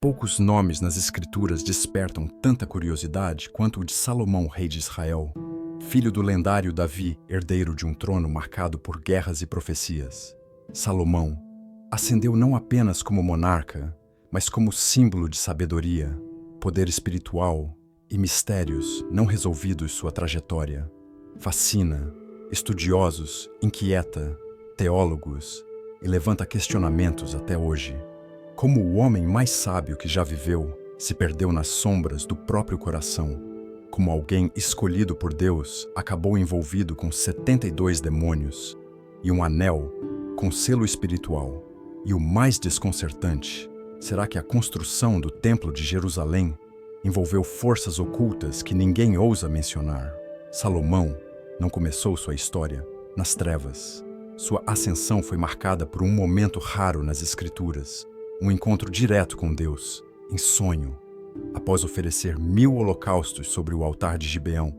Poucos nomes nas Escrituras despertam tanta curiosidade quanto o de Salomão, rei de Israel, filho do lendário Davi, herdeiro de um trono marcado por guerras e profecias. Salomão ascendeu não apenas como monarca, mas como símbolo de sabedoria, poder espiritual e mistérios não resolvidos. Sua trajetória fascina estudiosos, inquieta teólogos e levanta questionamentos até hoje. Como o homem mais sábio que já viveu se perdeu nas sombras do próprio coração, como alguém escolhido por Deus acabou envolvido com 72 demônios e um anel com selo espiritual. E o mais desconcertante, será que a construção do Templo de Jerusalém envolveu forças ocultas que ninguém ousa mencionar? Salomão não começou sua história nas trevas. Sua ascensão foi marcada por um momento raro nas Escrituras, um encontro direto com Deus, em sonho. Após oferecer 1000 holocaustos sobre o altar de Gibeão,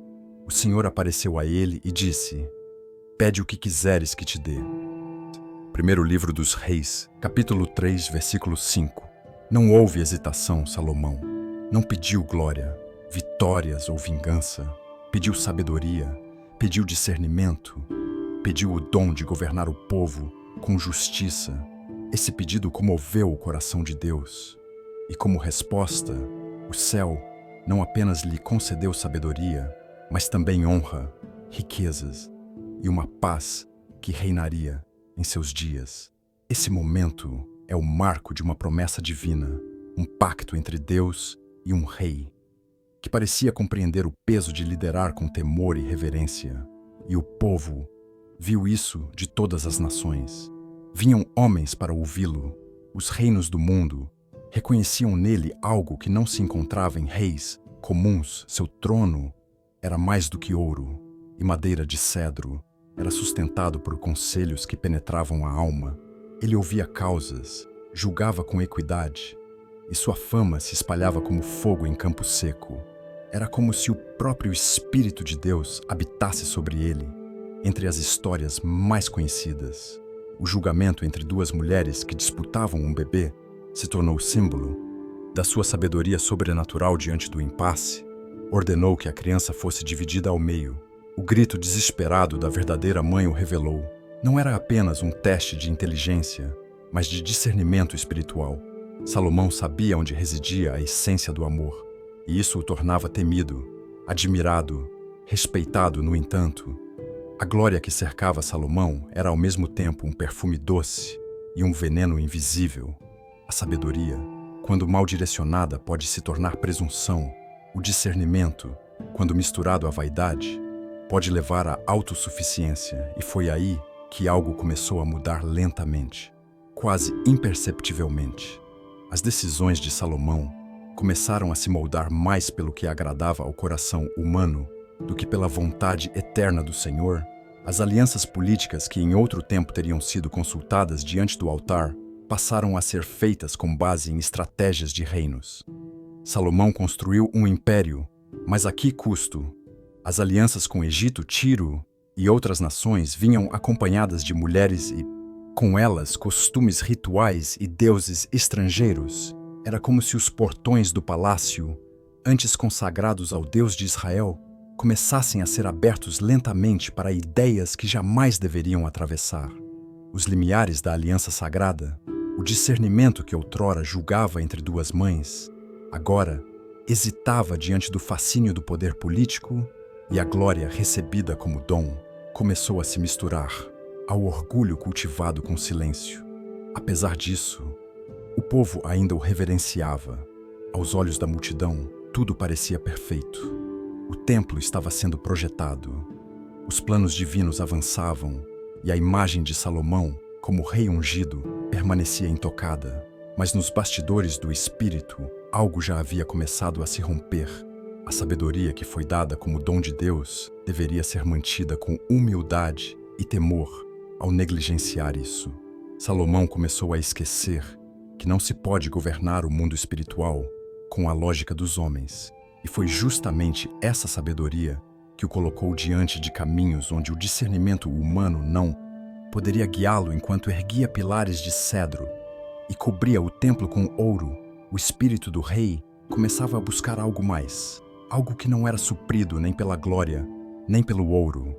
o Senhor apareceu a ele e disse: "Pede o que quiseres que te dê." Primeiro livro dos Reis, capítulo 3, versículo 5. Não houve hesitação, Salomão. Não pediu glória, vitórias ou vingança. Pediu sabedoria, pediu discernimento, pediu o dom de governar o povo com justiça. Esse pedido comoveu o coração de Deus. E como resposta, o céu não apenas lhe concedeu sabedoria, mas também honra, riquezas e uma paz que reinaria em seus dias. Esse momento é o marco de uma promessa divina, um pacto entre Deus e um rei, que parecia compreender o peso de liderar com temor e reverência. E o povo viu isso de todas as nações. Vinham homens para ouvi-lo. Os reinos do mundo reconheciam nele algo que não se encontrava em reis comuns. Seu trono era mais do que ouro e madeira de cedro. Era sustentado por conselhos que penetravam a alma. Ele ouvia causas, julgava com equidade, e sua fama se espalhava como fogo em campo seco. Era como se o próprio Espírito de Deus habitasse sobre ele. Entre as histórias mais conhecidas, o julgamento entre duas mulheres que disputavam um bebê se tornou símbolo da sua sabedoria sobrenatural diante do impasse. Ordenou que a criança fosse dividida ao meio. O grito desesperado da verdadeira mãe o revelou. Não era apenas um teste de inteligência, mas de discernimento espiritual. Salomão sabia onde residia a essência do amor, e isso o tornava temido, admirado, respeitado. No entanto, a glória que cercava Salomão era ao mesmo tempo um perfume doce e um veneno invisível. A sabedoria, quando mal direcionada, pode se tornar presunção. O discernimento, quando misturado à vaidade, pode levar à autossuficiência. E foi aí que algo começou a mudar lentamente, quase imperceptivelmente. As decisões de Salomão começaram a se moldar mais pelo que agradava ao coração humano do que pela vontade eterna do Senhor. As alianças políticas que em outro tempo teriam sido consultadas diante do altar passaram a ser feitas com base em estratégias de reinos. Salomão construiu um império, mas a que custo? As alianças com Egito, Tiro e outras nações vinham acompanhadas de mulheres e, com elas, costumes rituais e deuses estrangeiros. Era como se os portões do palácio, antes consagrados ao Deus de Israel, começassem a ser abertos lentamente para ideias que jamais deveriam atravessar. Os limiares da aliança sagrada, o discernimento que outrora julgava entre duas mães, agora hesitava diante do fascínio do poder político, e a glória recebida como dom começou a se misturar ao orgulho cultivado com silêncio. Apesar disso, o povo ainda o reverenciava. Aos olhos da multidão, tudo parecia perfeito. O templo estava sendo projetado. Os planos divinos avançavam e a imagem de Salomão, como rei ungido, permanecia intocada. Mas nos bastidores do espírito, algo já havia começado a se romper. A sabedoria que foi dada como dom de Deus deveria ser mantida com humildade e temor. Ao negligenciar isso, Salomão começou a esquecer que não se pode governar o mundo espiritual com a lógica dos homens. E foi justamente essa sabedoria que o colocou diante de caminhos onde o discernimento humano não poderia guiá-lo, enquanto erguia pilares de cedro e cobria o templo com ouro. O espírito do rei começava a buscar algo mais, algo que não era suprido nem pela glória, nem pelo ouro,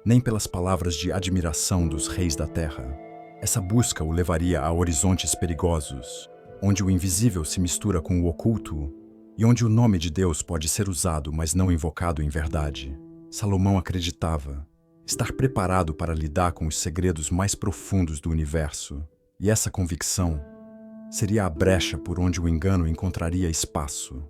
nem pelas palavras de admiração dos reis da terra. Essa busca o levaria a horizontes perigosos, onde o invisível se mistura com o oculto e onde o nome de Deus pode ser usado, mas não invocado em verdade. Salomão acreditava estar preparado para lidar com os segredos mais profundos do universo, e essa convicção seria a brecha por onde o engano encontraria espaço.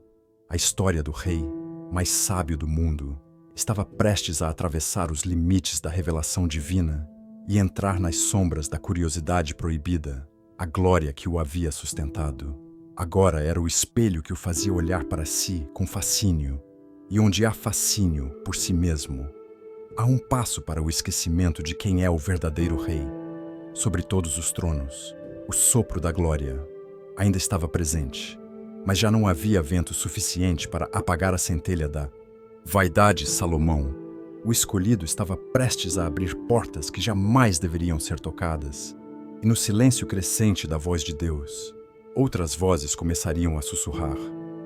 A história do rei mais sábio do mundo estava prestes a atravessar os limites da revelação divina e entrar nas sombras da curiosidade proibida, a glória que o havia sustentado. Agora era o espelho que o fazia olhar para si com fascínio, e onde há fascínio por si mesmo, há um passo para o esquecimento de quem é o verdadeiro rei. Sobre todos os tronos, o sopro da glória ainda estava presente, mas já não havia vento suficiente para apagar a centelha da vaidade. Salomão, o escolhido, estava prestes a abrir portas que jamais deveriam ser tocadas, e no silêncio crescente da voz de Deus, outras vozes começariam a sussurrar.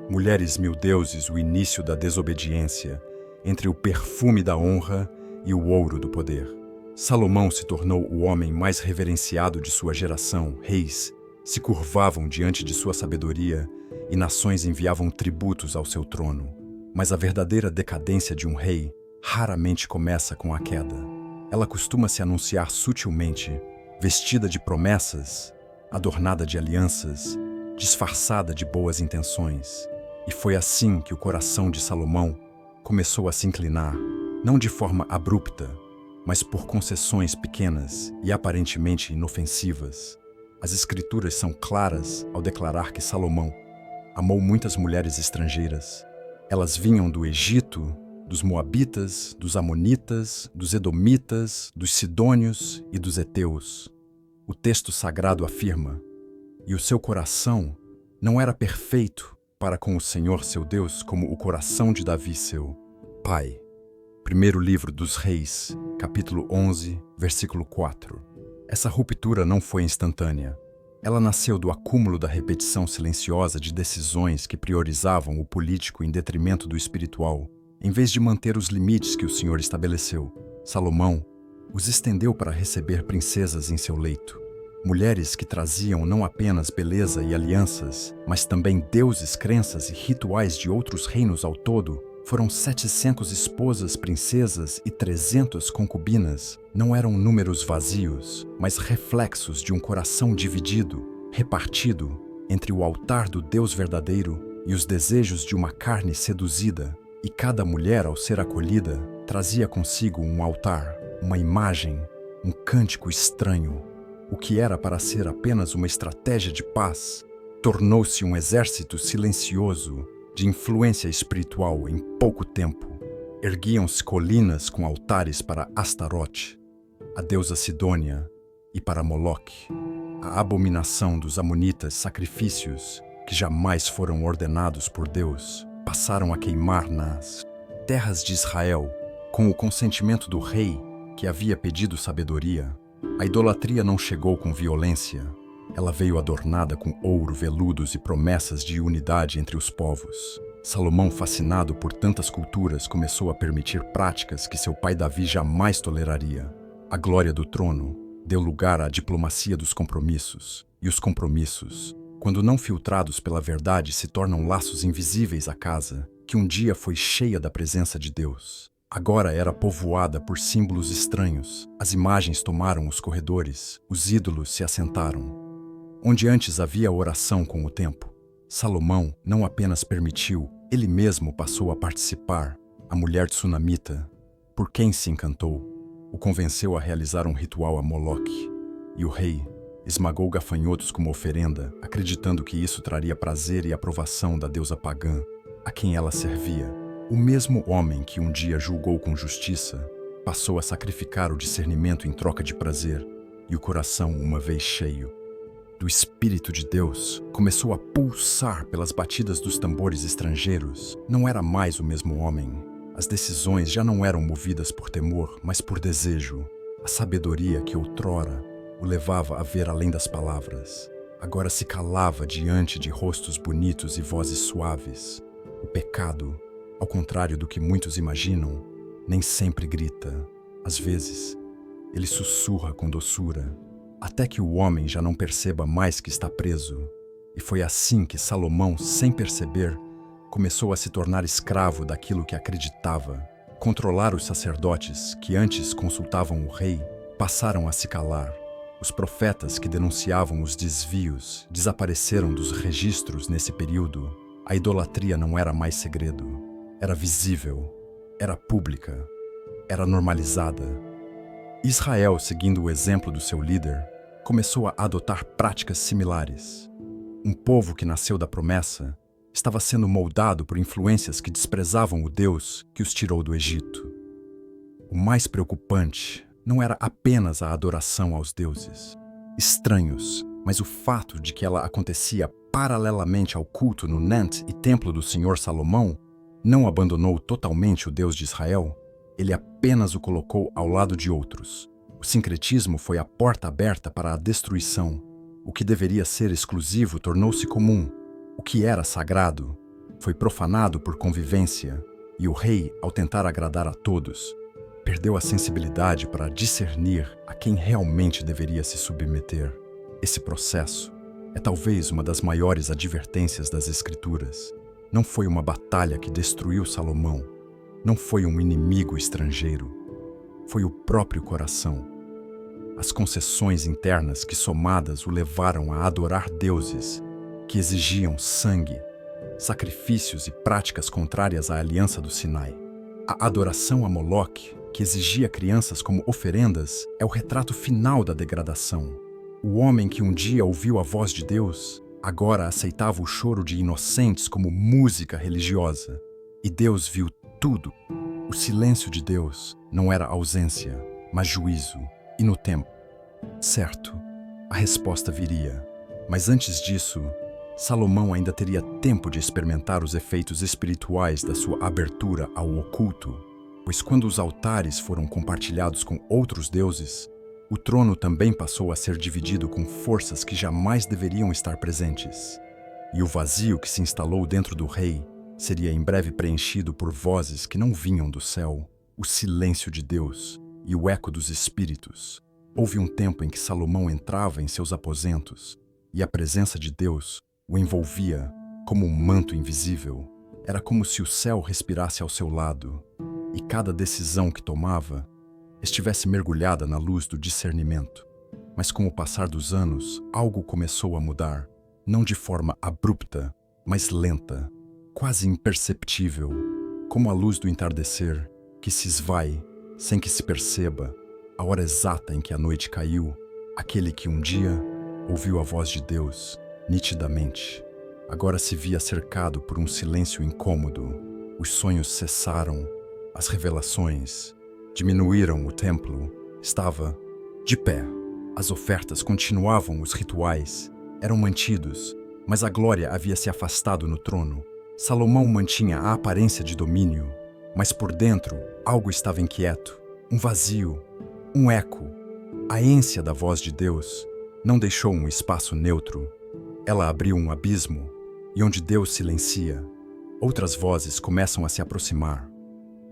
Mulheres mil deuses, o início da desobediência, entre o perfume da honra e o ouro do poder. Salomão se tornou o homem mais reverenciado de sua geração. Reis se curvavam diante de sua sabedoria e nações enviavam tributos ao seu trono. Mas a verdadeira decadência de um rei raramente começa com a queda. Ela costuma se anunciar sutilmente, vestida de promessas, adornada de alianças, disfarçada de boas intenções. E foi assim que o coração de Salomão começou a se inclinar, não de forma abrupta, mas por concessões pequenas e aparentemente inofensivas. As Escrituras são claras ao declarar que Salomão amou muitas mulheres estrangeiras. Elas vinham do Egito, dos Moabitas, dos Amonitas, dos Edomitas, dos Sidônios e dos Heteus. O texto sagrado afirma: e o seu coração não era perfeito para com o Senhor seu Deus como o coração de Davi seu pai. Primeiro livro dos Reis, capítulo 11, versículo 4. Essa ruptura não foi instantânea. Ela nasceu do acúmulo da repetição silenciosa de decisões que priorizavam o político em detrimento do espiritual, em vez de manter os limites que o Senhor estabeleceu. Salomão os estendeu para receber princesas em seu leito. Mulheres que traziam não apenas beleza e alianças, mas também deuses, crenças e rituais de outros reinos ao todo. Foram 700 esposas, princesas e 300 concubinas. Não eram números vazios, mas reflexos de um coração dividido, repartido entre o altar do Deus verdadeiro e os desejos de uma carne seduzida. E cada mulher, ao ser acolhida, trazia consigo um altar, uma imagem, um cântico estranho. O que era para ser apenas uma estratégia de paz, tornou-se um exército silencioso de influência espiritual em pouco tempo. Erguiam-se colinas com altares para Astarote, a deusa Sidônia, e para Moloque, a abominação dos amonitas. Sacrifícios que jamais foram ordenados por Deus passaram a queimar nas terras de Israel, com o consentimento do rei, que havia pedido sabedoria. A idolatria não chegou com violência. Ela veio adornada com ouro, veludos e promessas de unidade entre os povos. Salomão, fascinado por tantas culturas, começou a permitir práticas que seu pai Davi jamais toleraria. A glória do trono deu lugar à diplomacia dos compromissos. E os compromissos, quando não filtrados pela verdade, se tornam laços invisíveis à casa, que um dia foi cheia da presença de Deus. Agora era povoada por símbolos estranhos. As imagens tomaram os corredores, os ídolos se assentaram. Onde antes havia oração com o tempo, Salomão não apenas permitiu, ele mesmo passou a participar. A mulher tsunamita, por quem se encantou, o convenceu a realizar um ritual a Moloque. E o rei esmagou gafanhotos como oferenda, acreditando que isso traria prazer e aprovação da deusa pagã, a quem ela servia. O mesmo homem que um dia julgou com justiça, passou a sacrificar o discernimento em troca de prazer, e o coração, uma vez cheio do Espírito de Deus, começou a pulsar pelas batidas dos tambores estrangeiros. Não era mais o mesmo homem. As decisões já não eram movidas por temor, mas por desejo. A sabedoria que outrora o levava a ver além das palavras agora se calava diante de rostos bonitos e vozes suaves. O pecado, ao contrário do que muitos imaginam, nem sempre grita. Às vezes, ele sussurra com doçura, até que o homem já não perceba mais que está preso. E foi assim que Salomão, sem perceber, começou a se tornar escravo daquilo que acreditava. Controlar os sacerdotes, que antes consultavam o rei, passaram a se calar. Os profetas que denunciavam os desvios desapareceram dos registros nesse período. A idolatria não era mais segredo. Era visível, era pública, era normalizada. Israel, seguindo o exemplo do seu líder, começou a adotar práticas similares. Um povo que nasceu da promessa estava sendo moldado por influências que desprezavam o Deus que os tirou do Egito. O mais preocupante não era apenas a adoração aos deuses estranhos, mas o fato de que ela acontecia paralelamente ao culto no Nant e templo do Senhor Salomão não abandonou totalmente o Deus de Israel, ele apenas o colocou ao lado de outros. O sincretismo foi a porta aberta para a destruição. O que deveria ser exclusivo tornou-se comum. O que era sagrado foi profanado por convivência, e o rei, ao tentar agradar a todos, perdeu a sensibilidade para discernir a quem realmente deveria se submeter. Esse processo é talvez uma das maiores advertências das Escrituras. Não foi uma batalha que destruiu Salomão. Não foi um inimigo estrangeiro. Foi o próprio coração. As concessões internas que somadas o levaram a adorar deuses que exigiam sangue, sacrifícios e práticas contrárias à aliança do Sinai. A adoração a Moloque, que exigia crianças como oferendas, é o retrato final da degradação. O homem que um dia ouviu a voz de Deus, agora aceitava o choro de inocentes como música religiosa. E Deus viu tudo. O silêncio de Deus não era ausência, mas juízo. E no tempo certo, a resposta viria. Mas antes disso, Salomão ainda teria tempo de experimentar os efeitos espirituais da sua abertura ao oculto, pois quando os altares foram compartilhados com outros deuses, o trono também passou a ser dividido com forças que jamais deveriam estar presentes. E o vazio que se instalou dentro do rei seria em breve preenchido por vozes que não vinham do céu, o silêncio de Deus e o eco dos espíritos. Houve um tempo em que Salomão entrava em seus aposentos e a presença de Deus o envolvia como um manto invisível. Era como se o céu respirasse ao seu lado e cada decisão que tomava estivesse mergulhada na luz do discernimento. Mas com o passar dos anos, algo começou a mudar, não de forma abrupta, mas lenta, quase imperceptível, como a luz do entardecer que se esvai sem que se perceba, a hora exata em que a noite caiu. Aquele que um dia ouviu a voz de Deus nitidamente, agora se via cercado por um silêncio incômodo. Os sonhos cessaram, as revelações diminuíram, o templo estava de pé. As ofertas continuavam, os rituais eram mantidos, mas a glória havia se afastado no trono. Salomão mantinha a aparência de domínio, mas por dentro algo estava inquieto, um vazio, um eco. A ânsia da voz de Deus não deixou um espaço neutro. Ela abriu um abismo, e onde Deus silencia, outras vozes começam a se aproximar.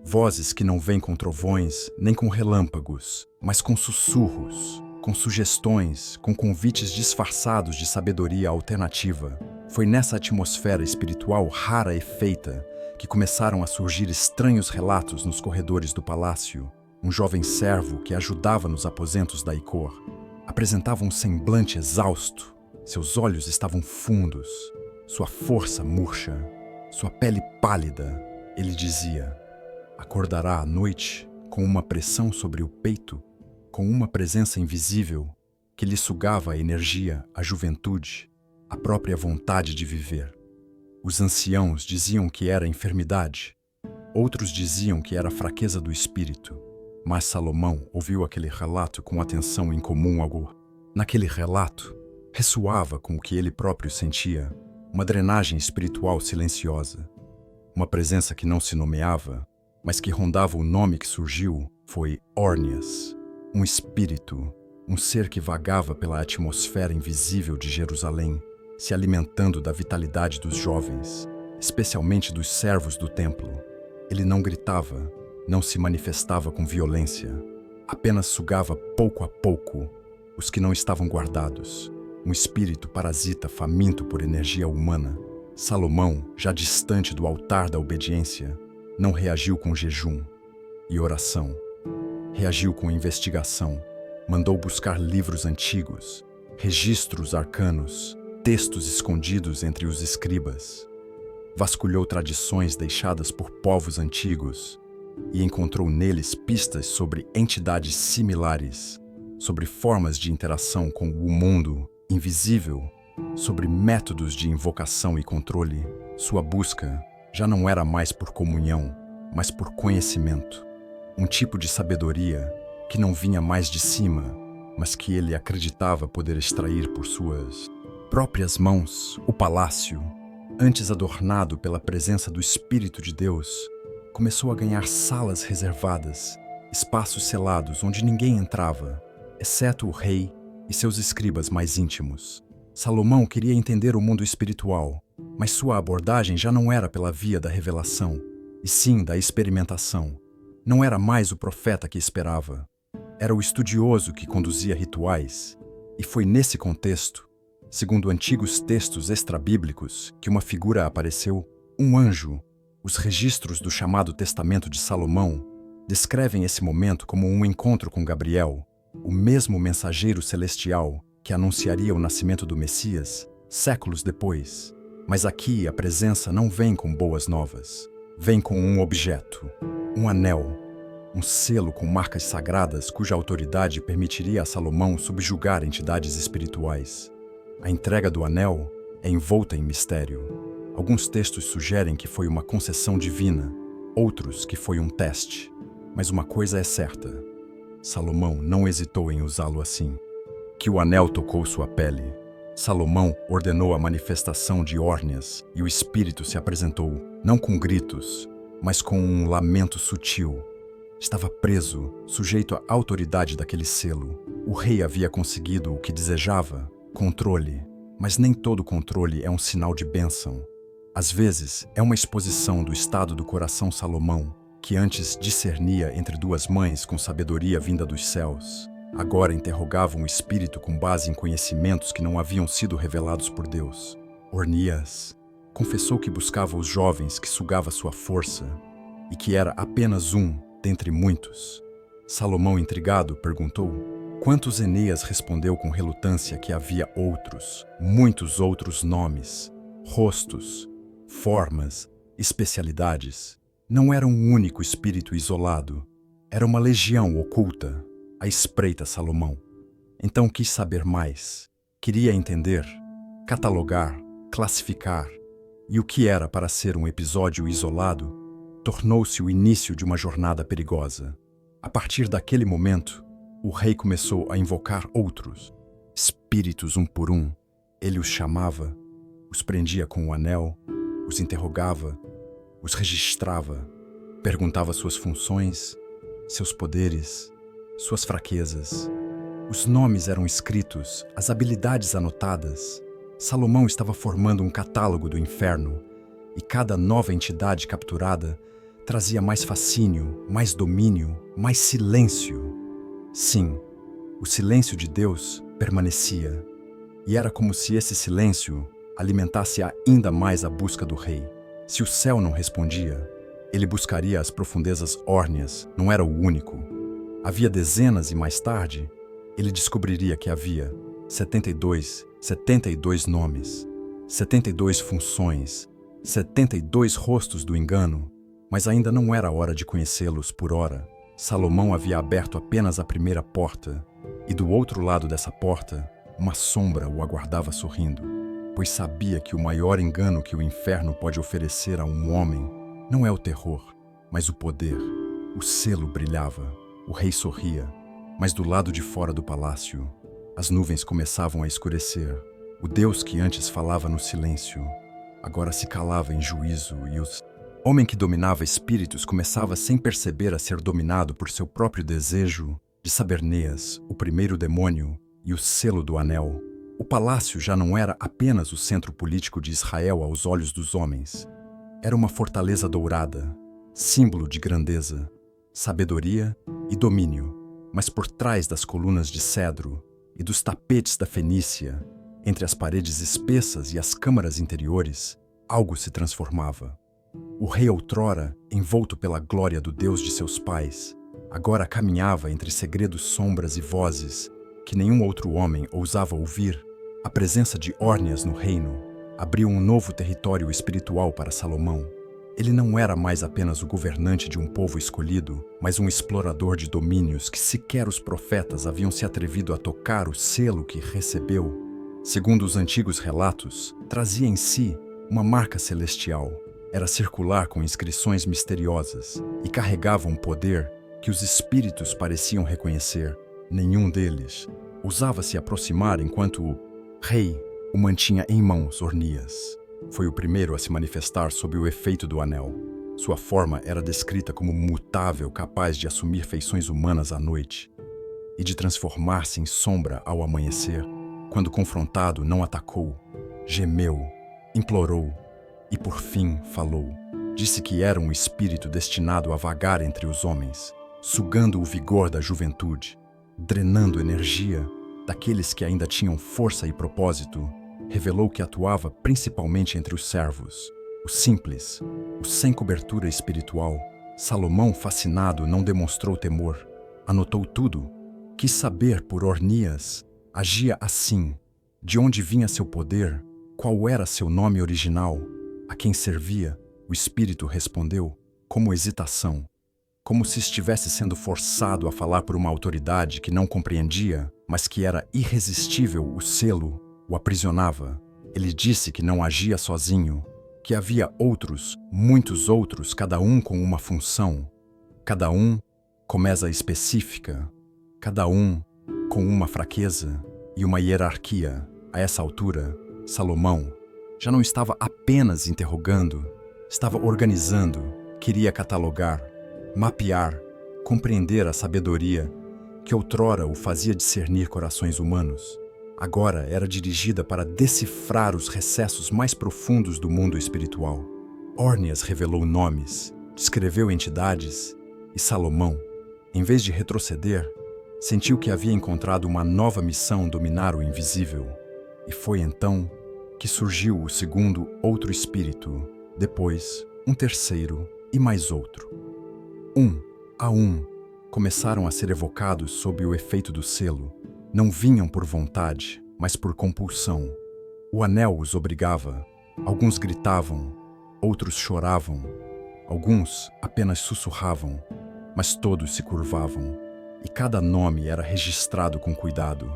Vozes que não vêm com trovões, nem com relâmpagos, mas com sussurros, com sugestões, com convites disfarçados de sabedoria alternativa. Foi nessa atmosfera espiritual rara e feita que começaram a surgir estranhos relatos nos corredores do palácio. Um jovem servo que ajudava nos aposentos da Icor apresentava um semblante exausto. Seus olhos estavam fundos, sua força murcha, sua pele pálida. Ele dizia: acordará à noite com uma pressão sobre o peito, com uma presença invisível que lhe sugava a energia, a juventude, a própria vontade de viver. Os anciãos diziam que era enfermidade, outros diziam que era fraqueza do espírito. Mas Salomão ouviu aquele relato com atenção incomum ao... Naquele relato, ressoava com o que ele próprio sentia, uma drenagem espiritual silenciosa. Uma presença que não se nomeava, mas que rondava o nome que surgiu, foi Órnias, um espírito, um ser que vagava pela atmosfera invisível de Jerusalém, se alimentando da vitalidade dos jovens, especialmente dos servos do templo. Ele não gritava, não se manifestava com violência, apenas sugava pouco a pouco os que não estavam guardados, um espírito parasita faminto por energia humana. Salomão, já distante do altar da obediência, não reagiu com jejum e oração. Reagiu com investigação. Mandou buscar livros antigos, registros arcanos, textos escondidos entre os escribas. Vasculhou tradições deixadas por povos antigos e encontrou neles pistas sobre entidades similares, sobre formas de interação com o mundo invisível, sobre métodos de invocação e controle. Sua busca já não era mais por comunhão, mas por conhecimento. Um tipo de sabedoria que não vinha mais de cima, mas que ele acreditava poder extrair por suas próprias mãos. O palácio, antes adornado pela presença do Espírito de Deus, começou a ganhar salas reservadas, espaços selados onde ninguém entrava, exceto o rei e seus escribas mais íntimos. Salomão queria entender o mundo espiritual, mas sua abordagem já não era pela via da revelação, e sim da experimentação. Não era mais o profeta que esperava. Era o estudioso que conduzia rituais, e foi nesse contexto, segundo antigos textos extrabíblicos, que uma figura apareceu, um anjo. Os registros do chamado Testamento de Salomão descrevem esse momento como um encontro com Gabriel, o mesmo mensageiro celestial que anunciaria o nascimento do Messias séculos depois. Mas aqui a presença não vem com boas novas. Vem com um objeto, um anel, um selo com marcas sagradas cuja autoridade permitiria a Salomão subjugar entidades espirituais. A entrega do anel é envolta em mistério. Alguns textos sugerem que foi uma concessão divina, outros que foi um teste. Mas uma coisa é certa: Salomão não hesitou em usá-lo assim. Que o anel tocou sua pele. Salomão ordenou a manifestação de Órnias e o espírito se apresentou, não com gritos, mas com um lamento sutil. Estava preso, sujeito à autoridade daquele selo. O rei havia conseguido o que desejava, controle. Mas nem todo controle é um sinal de bênção. Às vezes, é uma exposição do estado do coração Salomão, que antes discernia entre duas mães com sabedoria vinda dos céus. Agora interrogava um espírito com base em conhecimentos que não haviam sido revelados por Deus. Ornias confessou que buscava os jovens que sugava sua força e que era apenas um dentre muitos. Salomão, intrigado, perguntou: quantos? Eneas respondeu com relutância que havia outros, muitos outros nomes, rostos, formas, especialidades. Não era um único espírito isolado, era uma legião oculta, à espreita Salomão. Então quis saber mais, queria entender, catalogar, classificar, e o que era para ser um episódio isolado, tornou-se o início de uma jornada perigosa. A partir daquele momento, o rei começou a invocar outros, espíritos um por um. Ele os chamava, os prendia com o anel, os interrogava, os registrava, perguntava suas funções, seus poderes, suas fraquezas. Os nomes eram escritos, as habilidades anotadas. Salomão estava formando um catálogo do inferno, e cada nova entidade capturada trazia mais fascínio, mais domínio, mais silêncio. Sim, o silêncio de Deus permanecia, e era como se esse silêncio alimentasse ainda mais a busca do rei. Se o céu não respondia, ele buscaria as profundezas órneas, não era o único. Havia dezenas e mais tarde, ele descobriria que havia 72 nomes, 72 funções, 72 rostos do engano, mas ainda não era hora de conhecê-los por hora. Salomão havia aberto apenas a primeira porta, e do outro lado dessa porta, uma sombra o aguardava sorrindo, pois sabia que o maior engano que o inferno pode oferecer a um homem não é o terror, mas o poder. O selo brilhava, o rei sorria, mas do lado de fora do palácio, as nuvens começavam a escurecer. O Deus que antes falava no silêncio, agora se calava em juízo, e o homem que dominava espíritos começava sem perceber a ser dominado por seu próprio desejo de Saberneas, o primeiro demônio, e o selo do anel. O palácio já não era apenas o centro político de Israel aos olhos dos homens. Era uma fortaleza dourada, símbolo de grandeza, sabedoria e domínio. Mas por trás das colunas de cedro e dos tapetes da Fenícia, entre as paredes espessas e as câmaras interiores, algo se transformava. O rei outrora, envolto pela glória do Deus de seus pais, agora caminhava entre segredos, sombras e vozes que nenhum outro homem ousava ouvir. A presença de Órnias no reino abriu um novo território espiritual para Salomão. Ele não era mais apenas o governante de um povo escolhido, mas um explorador de domínios que sequer os profetas haviam se atrevido a tocar. O selo que recebeu, segundo os antigos relatos, trazia em si uma marca celestial. Era circular com inscrições misteriosas e carregava um poder que os espíritos pareciam reconhecer. Nenhum deles ousava se aproximar enquanto o rei o mantinha em mãos. Órnias foi o primeiro a se manifestar sob o efeito do anel. Sua forma era descrita como mutável, capaz de assumir feições humanas à noite e de transformar-se em sombra ao amanhecer. Quando confrontado, não atacou, gemeu, implorou e, por fim, falou. Disse que era um espírito destinado a vagar entre os homens, sugando o vigor da juventude, drenando energia daqueles que ainda tinham força e propósito. Revelou que atuava principalmente entre os servos, os simples, os sem cobertura espiritual. Salomão, fascinado, não demonstrou temor. Anotou tudo. Quis saber por Órnias. Agia assim. De onde vinha seu poder? Qual era seu nome original? A quem servia? O espírito respondeu, como hesitação, como se estivesse sendo forçado a falar por uma autoridade que não compreendia, mas que era irresistível. O selo o aprisionava. Ele disse que não agia sozinho, que havia outros, muitos outros, cada um com uma função, cada um com mesa específica, cada um com uma fraqueza e uma hierarquia. A essa altura, Salomão já não estava apenas interrogando, estava organizando, queria catalogar, mapear, compreender a sabedoria que outrora o fazia discernir corações humanos. Agora era dirigida para decifrar os recessos mais profundos do mundo espiritual. Órnias revelou nomes, descreveu entidades, e Salomão, em vez de retroceder, sentiu que havia encontrado uma nova missão: dominar o invisível. E foi então que surgiu o segundo outro espírito, depois um terceiro e mais outro. Um a um, começaram a ser evocados sob o efeito do selo. Não vinham por vontade, mas por compulsão. O anel os obrigava. Alguns gritavam, outros choravam, alguns apenas sussurravam, mas todos se curvavam. E cada nome era registrado com cuidado,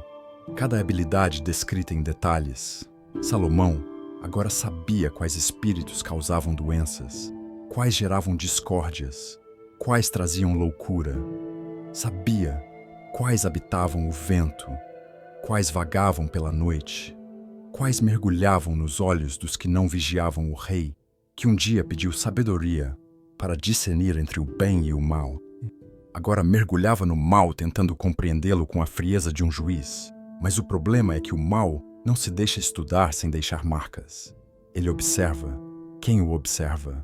cada habilidade descrita em detalhes. Salomão agora sabia quais espíritos causavam doenças, quais geravam discórdias, quais traziam loucura. Sabia quais habitavam o vento, quais vagavam pela noite, quais mergulhavam nos olhos dos que não vigiavam o rei, que um dia pediu sabedoria para discernir entre o bem e o mal. Agora mergulhava no mal, tentando compreendê-lo com a frieza de um juiz. Mas o problema é que o mal não se deixa estudar sem deixar marcas. Ele observa quem o observa.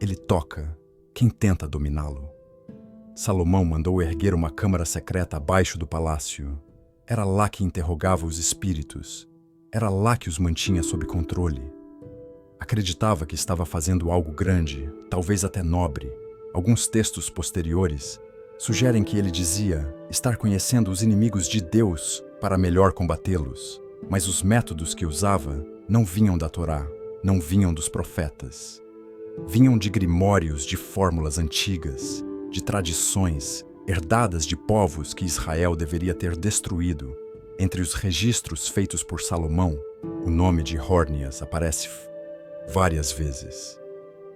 Ele toca quem tenta dominá-lo. Salomão mandou erguer uma câmara secreta abaixo do palácio. Era lá que interrogava os espíritos. Era lá que os mantinha sob controle. Acreditava que estava fazendo algo grande, talvez até nobre. Alguns textos posteriores sugerem que ele dizia estar conhecendo os inimigos de Deus para melhor combatê-los. Mas os métodos que usava não vinham da Torá, não vinham dos profetas. Vinham de grimórios, de fórmulas antigas, de tradições herdadas de povos que Israel deveria ter destruído. Entre os registros feitos por Salomão, o nome de Órnias aparece várias vezes.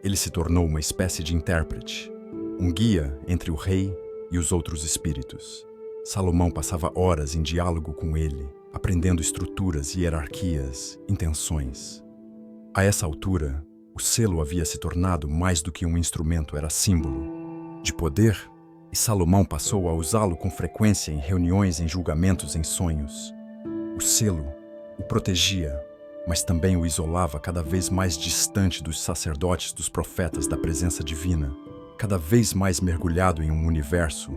Ele se tornou uma espécie de intérprete, um guia entre o rei e os outros espíritos. Salomão passava horas em diálogo com ele, aprendendo estruturas, hierarquias, intenções. A essa altura, o selo havia se tornado mais do que um instrumento, era símbolo de poder e Salomão passou a usá-lo com frequência em reuniões, em julgamentos, em sonhos. O selo o protegia, mas também o isolava cada vez mais distante dos sacerdotes, dos profetas, da presença divina, cada vez mais mergulhado em um universo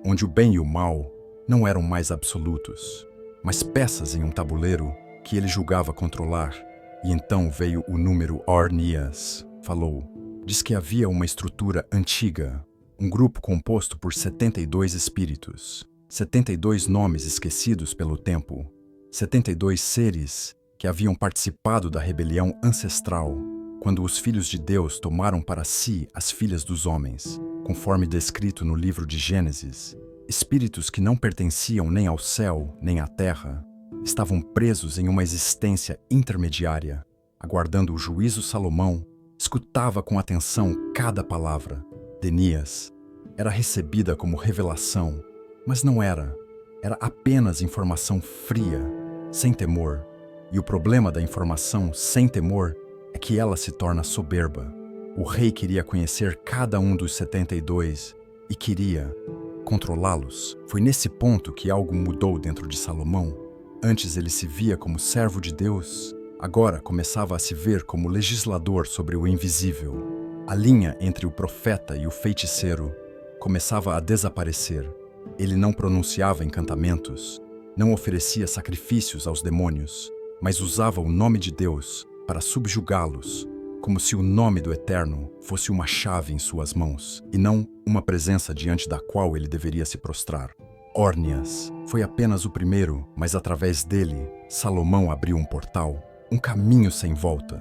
onde o bem e o mal não eram mais absolutos, mas peças em um tabuleiro que ele julgava controlar. E então veio o número Ornias. Falou. Diz que havia uma estrutura antiga, um grupo composto por 72 espíritos, 72 nomes esquecidos pelo tempo, 72 seres que haviam participado da rebelião ancestral, quando os filhos de Deus tomaram para si as filhas dos homens, conforme descrito no livro de Gênesis. Espíritos que não pertenciam nem ao céu nem à terra, estavam presos em uma existência intermediária, aguardando o juízo. Salomão escutava com atenção cada palavra. Denias era recebida como revelação, mas não era. Era apenas informação fria, sem temor. E o problema da informação sem temor é que ela se torna soberba. O rei queria conhecer cada um dos 72 e queria controlá-los. Foi nesse ponto que algo mudou dentro de Salomão. Antes ele se via como servo de Deus, agora começava a se ver como legislador sobre o invisível. A linha entre o profeta e o feiticeiro começava a desaparecer. Ele não pronunciava encantamentos, não oferecia sacrifícios aos demônios, mas usava o nome de Deus para subjugá-los, como se o nome do Eterno fosse uma chave em suas mãos, e não uma presença diante da qual ele deveria se prostrar. Ornias foi apenas o primeiro, mas através dele, Salomão abriu um portal, um caminho sem volta.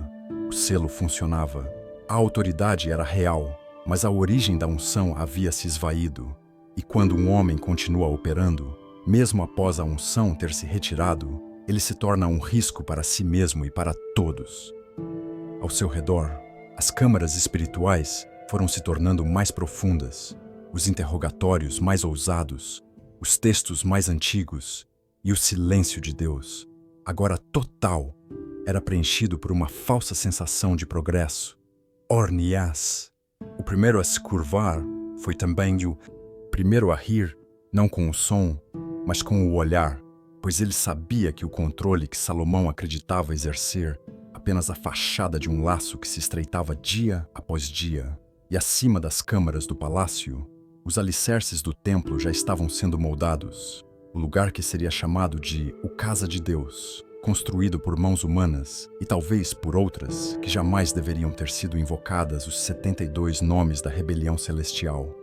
O selo funcionava. A autoridade era real, mas a origem da unção havia se esvaído. E quando um homem continua operando, mesmo após a unção ter se retirado, ele se torna um risco para si mesmo e para todos. Ao seu redor, as câmaras espirituais foram se tornando mais profundas, os interrogatórios mais ousados, os textos mais antigos e o silêncio de Deus, agora total, era preenchido por uma falsa sensação de progresso. Ornias, o primeiro a se curvar, foi também o primeiro a rir, não com o som, mas com o olhar, pois ele sabia que o controle que Salomão acreditava exercer apenas a fachada de um laço que se estreitava dia após dia, e acima das câmaras do palácio, os alicerces do templo já estavam sendo moldados, o lugar que seria chamado de o Casa de Deus, construído por mãos humanas e talvez por outras que jamais deveriam ter sido invocadas, os 72 nomes da rebelião celestial.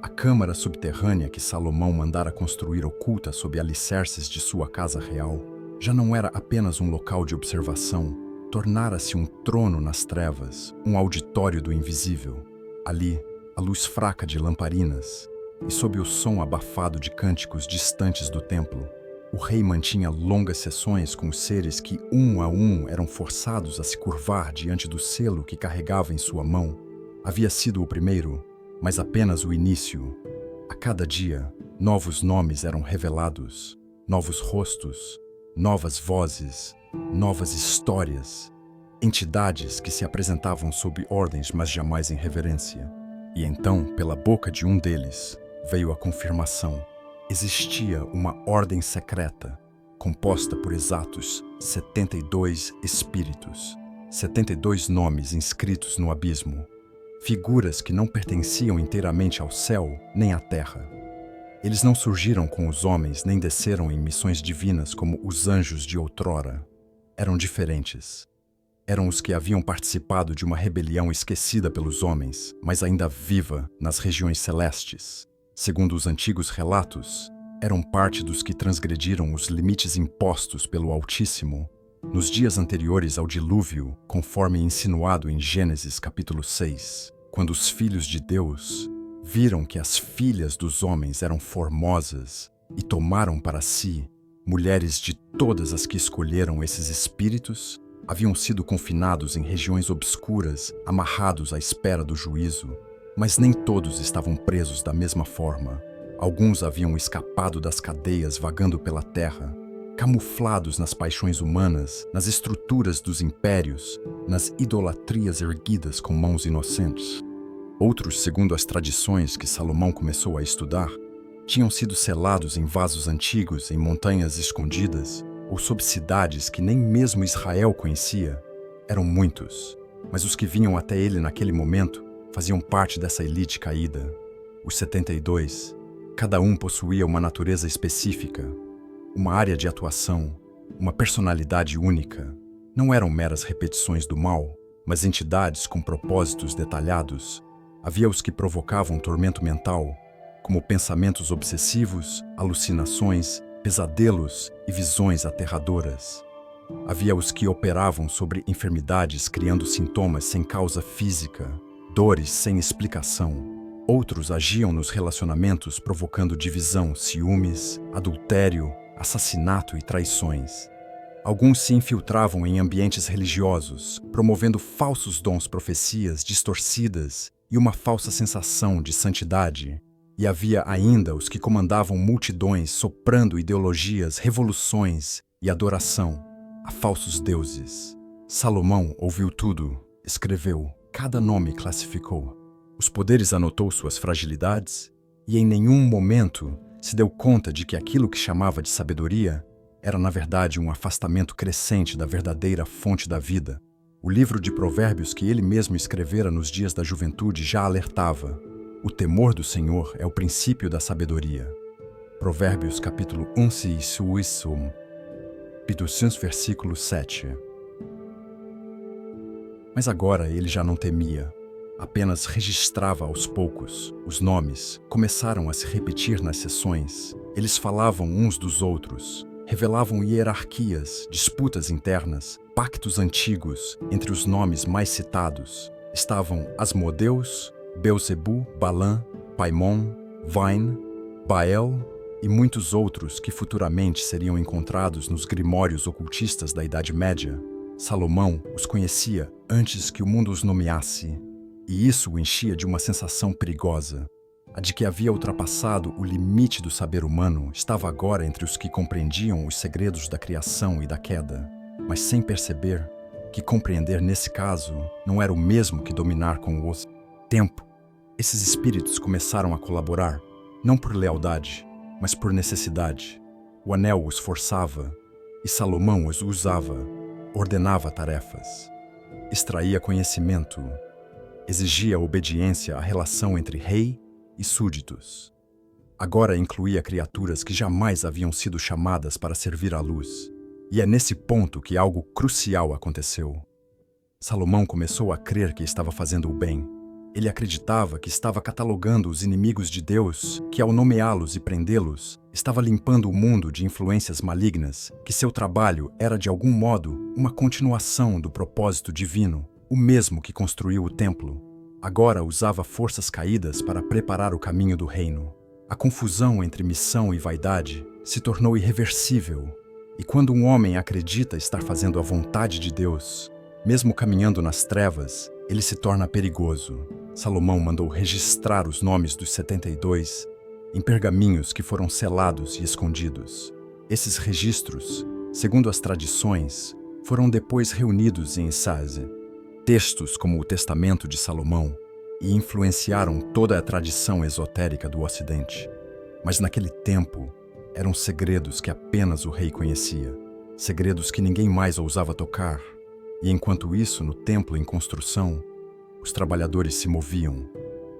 A câmara subterrânea que Salomão mandara construir oculta sob alicerces de sua casa real já não era apenas um local de observação, tornara-se um trono nas trevas, um auditório do invisível. Ali, a luz fraca de lamparinas e sob o som abafado de cânticos distantes do templo, o rei mantinha longas sessões com os seres que, um a um, eram forçados a se curvar diante do selo que carregava em sua mão. Havia sido o primeiro, mas apenas o início. A cada dia, novos nomes eram revelados, novos rostos, novas vozes, novas histórias, entidades que se apresentavam sob ordens, mas jamais em reverência. E então, pela boca de um deles, veio a confirmação. Existia uma ordem secreta, composta por exatos 72 espíritos, 72 nomes inscritos no abismo, figuras que não pertenciam inteiramente ao céu nem à terra. Eles não surgiram com os homens nem desceram em missões divinas como os anjos de outrora. Eram diferentes. Eram os que haviam participado de uma rebelião esquecida pelos homens, mas ainda viva nas regiões celestes. Segundo os antigos relatos, eram parte dos que transgrediram os limites impostos pelo Altíssimo nos dias anteriores ao dilúvio, conforme insinuado em Gênesis capítulo 6, quando os filhos de Deus viram que as filhas dos homens eram formosas e tomaram para si mulheres de todas as que escolheram esses espíritos, haviam sido confinados em regiões obscuras, amarrados à espera do juízo, mas nem todos estavam presos da mesma forma. Alguns haviam escapado das cadeias vagando pela terra, camuflados nas paixões humanas, nas estruturas dos impérios, nas idolatrias erguidas com mãos inocentes. Outros, segundo as tradições que Salomão começou a estudar, tinham sido selados em vasos antigos, em montanhas escondidas, ou sob cidades que nem mesmo Israel conhecia. Eram muitos, mas os que vinham até ele naquele momento faziam parte dessa elite caída. Os 72, cada um possuía uma natureza específica, uma área de atuação, uma personalidade única. Não eram meras repetições do mal, mas entidades com propósitos detalhados. Havia os que provocavam tormento mental, como pensamentos obsessivos, alucinações, pesadelos e visões aterradoras. Havia os que operavam sobre enfermidades, criando sintomas sem causa física, dores sem explicação. Outros agiam nos relacionamentos, provocando divisão, ciúmes, adultério, assassinato e traições. Alguns se infiltravam em ambientes religiosos, promovendo falsos dons, profecias distorcidas e uma falsa sensação de santidade. E havia ainda os que comandavam multidões, soprando ideologias, revoluções e adoração a falsos deuses. Salomão ouviu tudo, escreveu, cada nome classificou. Os poderes anotou suas fragilidades e em nenhum momento se deu conta de que aquilo que chamava de sabedoria era, na verdade, um afastamento crescente da verdadeira fonte da vida. O livro de Provérbios que ele mesmo escrevera nos dias da juventude já alertava: o temor do Senhor é o princípio da sabedoria. Provérbios capítulo 11, versículo 7. Mas agora ele já não temia, apenas registrava aos poucos. Os nomes começaram a se repetir nas sessões. Eles falavam uns dos outros, revelavam hierarquias, disputas internas, pactos antigos. Entre os nomes mais citados estavam Asmodeus, Belzebu, Balã, Paimon, Vain, Bael e muitos outros que futuramente seriam encontrados nos grimórios ocultistas da Idade Média. Salomão os conhecia antes que o mundo os nomeasse, e isso o enchia de uma sensação perigosa. A de que havia ultrapassado o limite do saber humano estava agora entre os que compreendiam os segredos da criação e da queda, mas sem perceber que compreender nesse caso não era o mesmo que dominar com o tempo. Esses espíritos começaram a colaborar, não por lealdade, mas por necessidade. O anel os forçava, e Salomão os usava, ordenava tarefas, extraía conhecimento, exigia obediência à relação entre rei e súditos. Agora incluía criaturas que jamais haviam sido chamadas para servir à luz. E é nesse ponto que algo crucial aconteceu. Salomão começou a crer que estava fazendo o bem. Ele acreditava que estava catalogando os inimigos de Deus, que ao nomeá-los e prendê-los, estava limpando o mundo de influências malignas, que seu trabalho era de algum modo uma continuação do propósito divino, o mesmo que construiu o templo. Agora usava forças caídas para preparar o caminho do reino. A confusão entre missão e vaidade se tornou irreversível, e quando um homem acredita estar fazendo a vontade de Deus, mesmo caminhando nas trevas, ele se torna perigoso. Salomão mandou registrar os nomes dos 72 em pergaminhos que foram selados e escondidos. Esses registros, segundo as tradições, foram depois reunidos em Isaías, textos como o Testamento de Salomão, e influenciaram toda a tradição esotérica do Ocidente. Mas naquele tempo, eram segredos que apenas o rei conhecia, segredos que ninguém mais ousava tocar. E enquanto isso, no templo em construção, os trabalhadores se moviam.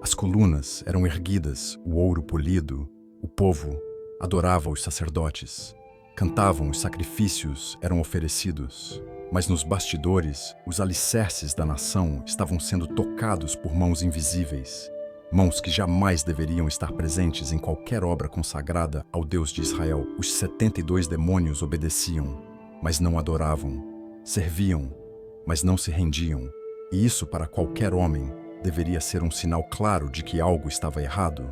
As colunas eram erguidas, o ouro polido, o povo adorava os sacerdotes. Cantavam, os sacrifícios eram oferecidos. Mas nos bastidores, os alicerces da nação estavam sendo tocados por mãos invisíveis. Mãos que jamais deveriam estar presentes em qualquer obra consagrada ao Deus de Israel. Os 72 demônios obedeciam, mas não adoravam. Serviam, mas não se rendiam. E isso, para qualquer homem, deveria ser um sinal claro de que algo estava errado.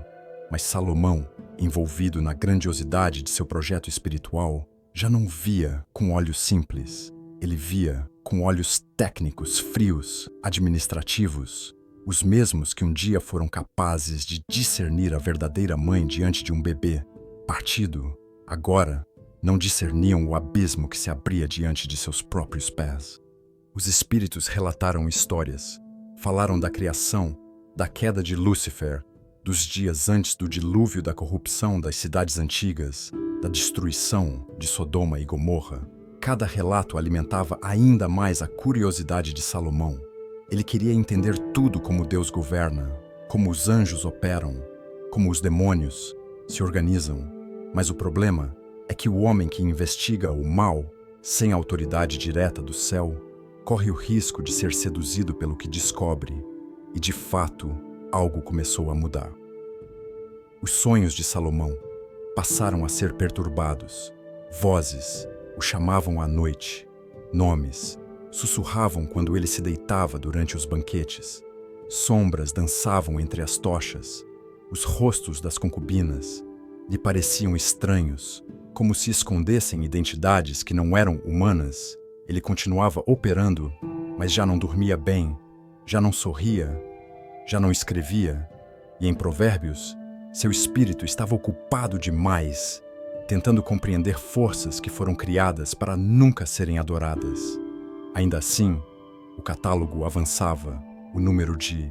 Mas Salomão, envolvido na grandiosidade de seu projeto espiritual, já não via com olhos simples. Ele via com olhos técnicos, frios, administrativos, os mesmos que um dia foram capazes de discernir a verdadeira mãe diante de um bebê partido. Agora, não discerniam o abismo que se abria diante de seus próprios pés. Os espíritos relataram histórias, falaram da criação, da queda de Lúcifer, dos dias antes do dilúvio da corrupção das cidades antigas, da destruição de Sodoma e Gomorra. Cada relato alimentava ainda mais a curiosidade de Salomão. Ele queria entender tudo como Deus governa, como os anjos operam, como os demônios se organizam. Mas o problema é que o homem que investiga o mal, sem autoridade direta do céu, corre o risco de ser seduzido pelo que descobre. E, de fato, algo começou a mudar. Os sonhos de Salomão passaram a ser perturbados. Vozes o chamavam à noite. Nomes sussurravam quando ele se deitava durante os banquetes. Sombras dançavam entre as tochas. Os rostos das concubinas lhe pareciam estranhos, como se escondessem identidades que não eram humanas. Ele continuava operando, mas já não dormia bem, já não sorria, já não escrevia. E em Provérbios, seu espírito estava ocupado demais, tentando compreender forças que foram criadas para nunca serem adoradas. Ainda assim, o catálogo avançava. O número de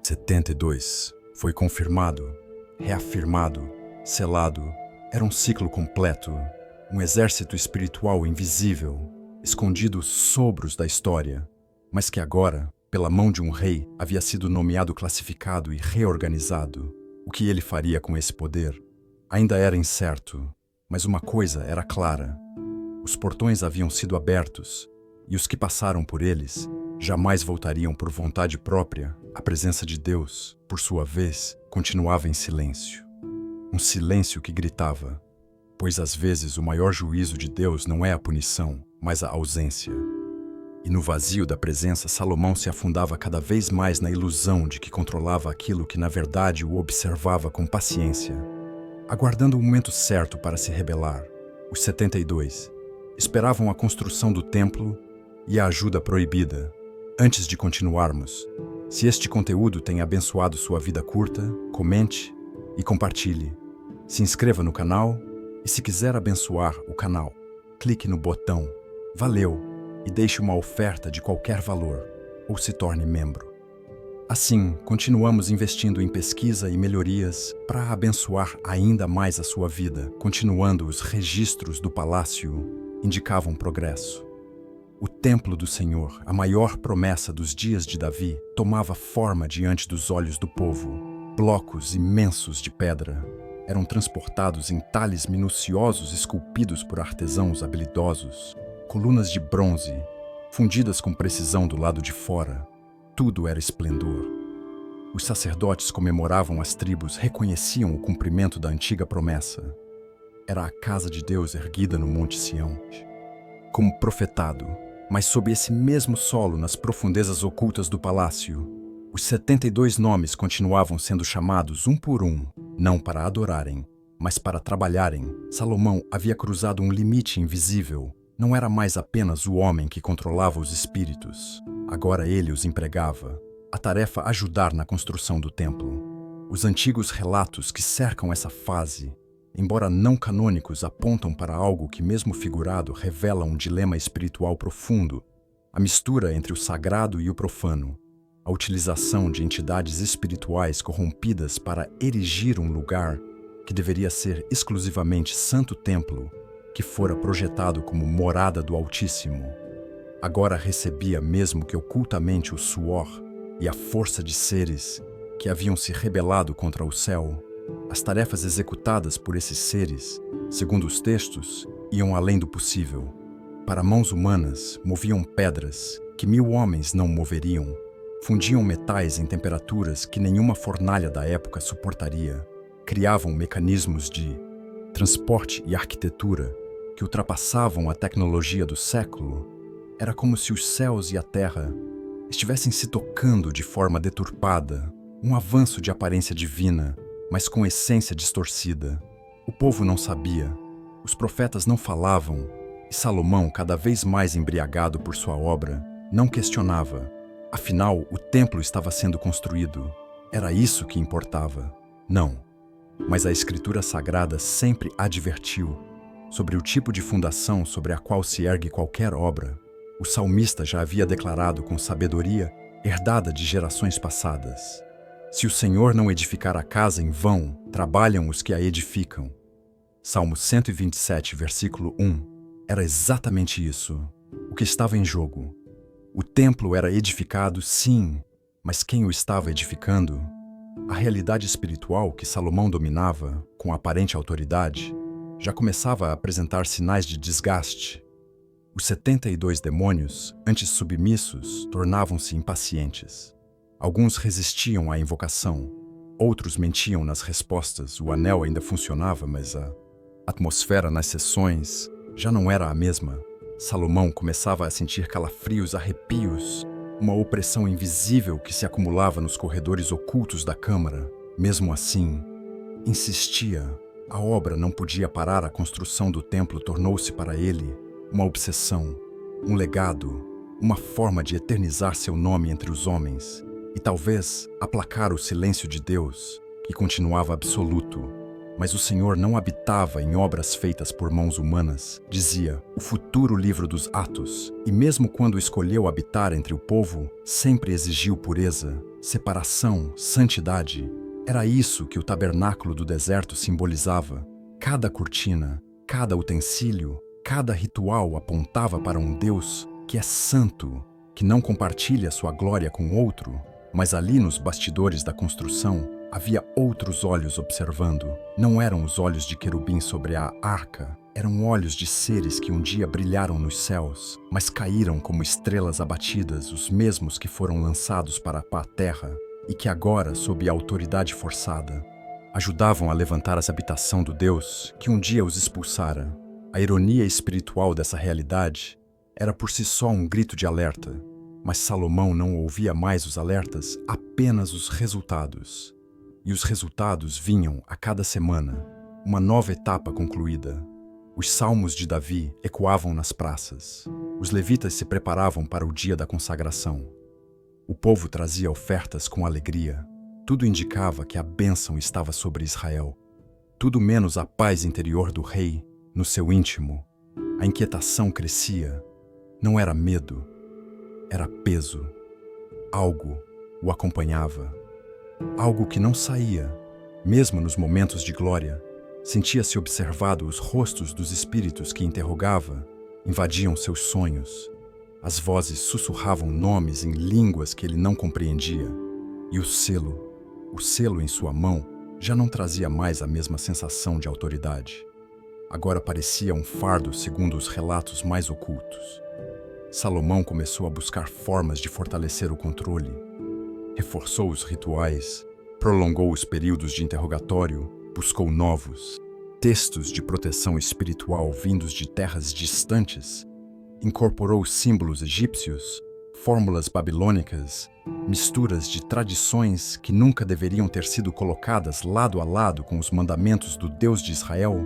72 foi confirmado, reafirmado, selado. Era um ciclo completo, um exército espiritual invisível, escondido aos sobros da história, mas que agora, pela mão de um rei, havia sido nomeado, classificado e reorganizado. O que ele faria com esse poder ainda era incerto, mas uma coisa era clara: os portões haviam sido abertos, e os que passaram por eles jamais voltariam por vontade própria. A presença de Deus, por sua vez, continuava em silêncio. Um silêncio que gritava, pois às vezes o maior juízo de Deus não é a punição, mas a ausência. E no vazio da presença, Salomão se afundava cada vez mais na ilusão de que controlava aquilo que na verdade o observava com paciência, aguardando o momento certo para se rebelar. Os 72 esperavam a construção do templo e a ajuda proibida. Antes de continuarmos, se este conteúdo tem abençoado sua vida curta, comente e compartilhe. Se inscreva no canal e, se quiser abençoar o canal, clique no botão Valeu e deixe uma oferta de qualquer valor ou se torne membro. Assim, continuamos investindo em pesquisa e melhorias para abençoar ainda mais a sua vida. Continuando, os registros do palácio indicavam progresso. O templo do Senhor, a maior promessa dos dias de Davi, tomava forma diante dos olhos do povo. Blocos imensos de pedra eram transportados em talhes minuciosos esculpidos por artesãos habilidosos. Colunas de bronze, fundidas com precisão do lado de fora. Tudo era esplendor. Os sacerdotes comemoravam as tribos, reconheciam o cumprimento da antiga promessa. Era a casa de Deus erguida no Monte Sião, como profetado. Mas sob esse mesmo solo, nas profundezas ocultas do palácio, os 72 nomes continuavam sendo chamados um por um, não para adorarem, mas para trabalharem. Salomão havia cruzado um limite invisível. Não era mais apenas o homem que controlava os espíritos. Agora ele os empregava. A tarefa ajudar na construção do templo. Os antigos relatos que cercam essa fase, embora não canônicos, apontam para algo que, mesmo figurado, revela um dilema espiritual profundo: a mistura entre o sagrado e o profano, a utilização de entidades espirituais corrompidas para erigir um lugar que deveria ser exclusivamente santo templo, que fora projetado como morada do Altíssimo. Agora recebia, mesmo que ocultamente, o suor e a força de seres que haviam se rebelado contra o céu. As tarefas executadas por esses seres, segundo os textos, iam além do possível. Para mãos humanas, moviam pedras que 1000 homens não moveriam, fundiam metais em temperaturas que nenhuma fornalha da época suportaria, criavam mecanismos de transporte e arquitetura que ultrapassavam a tecnologia do século. Era como se os céus e a terra estivessem se tocando de forma deturpada, um avanço de aparência divina, mas com essência distorcida. O povo não sabia, os profetas não falavam, e Salomão, cada vez mais embriagado por sua obra, não questionava. Afinal, o templo estava sendo construído. Era isso que importava. Não. Mas a Escritura Sagrada sempre advertiu sobre o tipo de fundação sobre a qual se ergue qualquer obra. O salmista já havia declarado com sabedoria herdada de gerações passadas: Se o Senhor não edificar a casa, em vão trabalham os que a edificam. Salmo 127, versículo 1. Era exatamente isso, o que estava em jogo. O templo era edificado, sim, mas quem o estava edificando? A realidade espiritual que Salomão dominava, com aparente autoridade, já começava a apresentar sinais de desgaste. Os 72 demônios, antes submissos, tornavam-se impacientes. Alguns resistiam à invocação, outros mentiam nas respostas. O anel ainda funcionava, mas a atmosfera nas sessões já não era a mesma. Salomão começava a sentir calafrios, arrepios, uma opressão invisível que se acumulava nos corredores ocultos da câmara. Mesmo assim, insistia. A obra não podia parar. A construção do templo tornou-se para ele uma obsessão, um legado, uma forma de eternizar seu nome entre os homens e talvez aplacar o silêncio de Deus, que continuava absoluto. Mas o Senhor não habitava em obras feitas por mãos humanas, dizia o futuro livro dos Atos, e mesmo quando escolheu habitar entre o povo, sempre exigiu pureza, separação, santidade. Era isso que o tabernáculo do deserto simbolizava. Cada cortina, cada utensílio, cada ritual apontava para um Deus que é santo, que não compartilha sua glória com outro. Mas ali nos bastidores da construção, havia outros olhos observando. Não eram os olhos de querubim sobre a arca, eram olhos de seres que um dia brilharam nos céus, mas caíram como estrelas abatidas, os mesmos que foram lançados para a terra e que agora, sob a autoridade forçada, ajudavam a levantar a habitação do Deus que um dia os expulsara. A ironia espiritual dessa realidade era por si só um grito de alerta. Mas Salomão não ouvia mais os alertas, apenas os resultados. E os resultados vinham a cada semana, uma nova etapa concluída. Os salmos de Davi ecoavam nas praças. Os levitas se preparavam para o dia da consagração. O povo trazia ofertas com alegria. Tudo indicava que a bênção estava sobre Israel. Tudo menos a paz interior do rei, no seu íntimo. A inquietação crescia. Não era medo. Era peso. Algo o acompanhava. Algo que não saía. Mesmo nos momentos de glória, sentia-se observado os rostos dos espíritos que interrogava, invadiam seus sonhos. As vozes sussurravam nomes em línguas que ele não compreendia. E o selo em sua mão, já não trazia mais a mesma sensação de autoridade. Agora parecia um fardo segundo os relatos mais ocultos. Salomão começou a buscar formas de fortalecer o controle. Reforçou os rituais, prolongou os períodos de interrogatório, buscou novos textos de proteção espiritual vindos de terras distantes, incorporou símbolos egípcios, fórmulas babilônicas, misturas de tradições que nunca deveriam ter sido colocadas lado a lado com os mandamentos do Deus de Israel.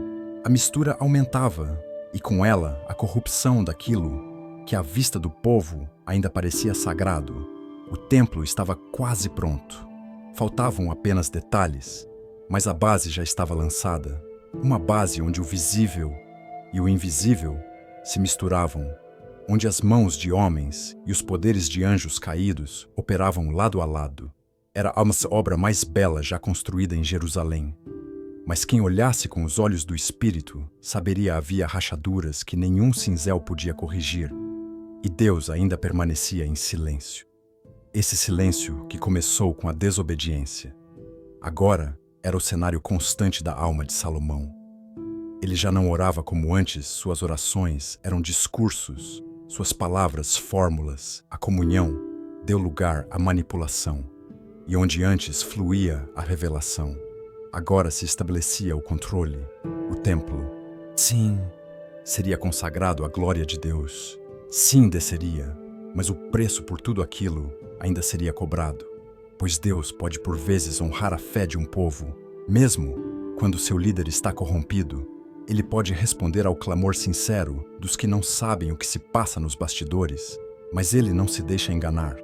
A mistura aumentava, e com ela a corrupção daquilo que à vista do povo ainda parecia sagrado. O templo estava quase pronto. Faltavam apenas detalhes, mas a base já estava lançada. Uma base onde o visível e o invisível se misturavam, onde as mãos de homens e os poderes de anjos caídos operavam lado a lado. Era a obra mais bela já construída em Jerusalém. Mas quem olhasse com os olhos do espírito saberia havia rachaduras que nenhum cinzel podia corrigir. E Deus ainda permanecia em silêncio. Esse silêncio que começou com a desobediência. Agora era o cenário constante da alma de Salomão. Ele já não orava como antes, suas orações eram discursos, suas palavras fórmulas. A comunhão deu lugar à manipulação. E onde antes fluía a revelação, agora se estabelecia o controle. O templo, sim, seria consagrado à glória de Deus. Sim, desceria, mas o preço por tudo aquilo ainda seria cobrado, pois Deus pode por vezes honrar a fé de um povo, mesmo quando seu líder está corrompido. Ele pode responder ao clamor sincero dos que não sabem o que se passa nos bastidores, mas ele não se deixa enganar.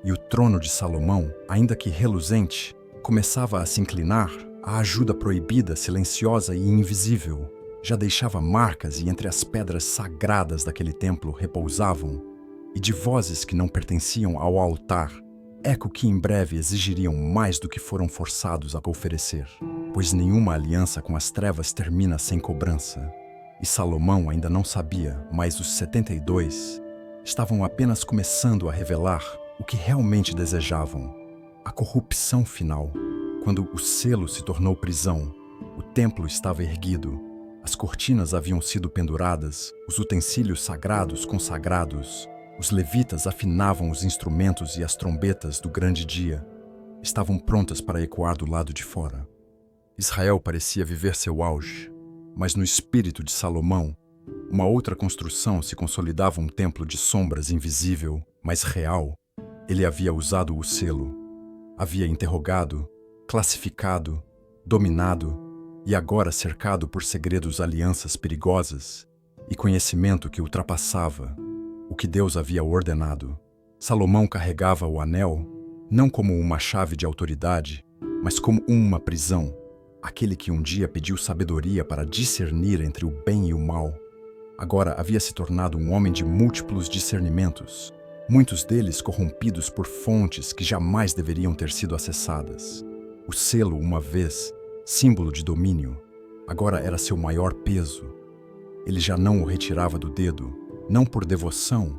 E o trono de Salomão, ainda que reluzente, começava a se inclinar. A ajuda proibida, silenciosa e invisível já deixava marcas, e entre as pedras sagradas daquele templo repousavam, e de vozes que não pertenciam ao altar, eco que em breve exigiriam mais do que foram forçados a oferecer, pois nenhuma aliança com as trevas termina sem cobrança. E Salomão ainda não sabia, mas os 72 estavam apenas começando a revelar o que realmente desejavam: a corrupção final. Quando o selo se tornou prisão, o templo estava erguido, as cortinas haviam sido penduradas, os utensílios sagrados consagrados, os levitas afinavam os instrumentos e as trombetas do grande dia estavam prontas para ecoar do lado de fora. Israel parecia viver seu auge, mas no espírito de Salomão, uma outra construção se consolidava, um templo de sombras invisível, mas real. Ele havia usado o selo, havia interrogado, classificado, dominado, e agora cercado por segredos, alianças perigosas e conhecimento que ultrapassava o que Deus havia ordenado. Salomão carregava o anel não como uma chave de autoridade, mas como uma prisão, aquele que um dia pediu sabedoria para discernir entre o bem e o mal. Agora havia se tornado um homem de múltiplos discernimentos, muitos deles corrompidos por fontes que jamais deveriam ter sido acessadas. O selo, uma vez símbolo de domínio, agora era seu maior peso. Ele já não o retirava do dedo, não por devoção,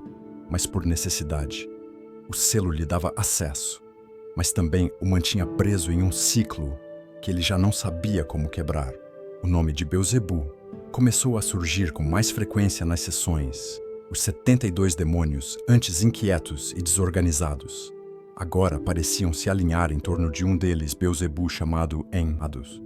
mas por necessidade. O selo lhe dava acesso, mas também o mantinha preso em um ciclo que ele já não sabia como quebrar. O nome de Belzebu começou a surgir com mais frequência nas sessões. Os 72 demônios, antes inquietos e desorganizados, agora pareciam se alinhar em torno de um deles, Belzebu, chamado Enadus.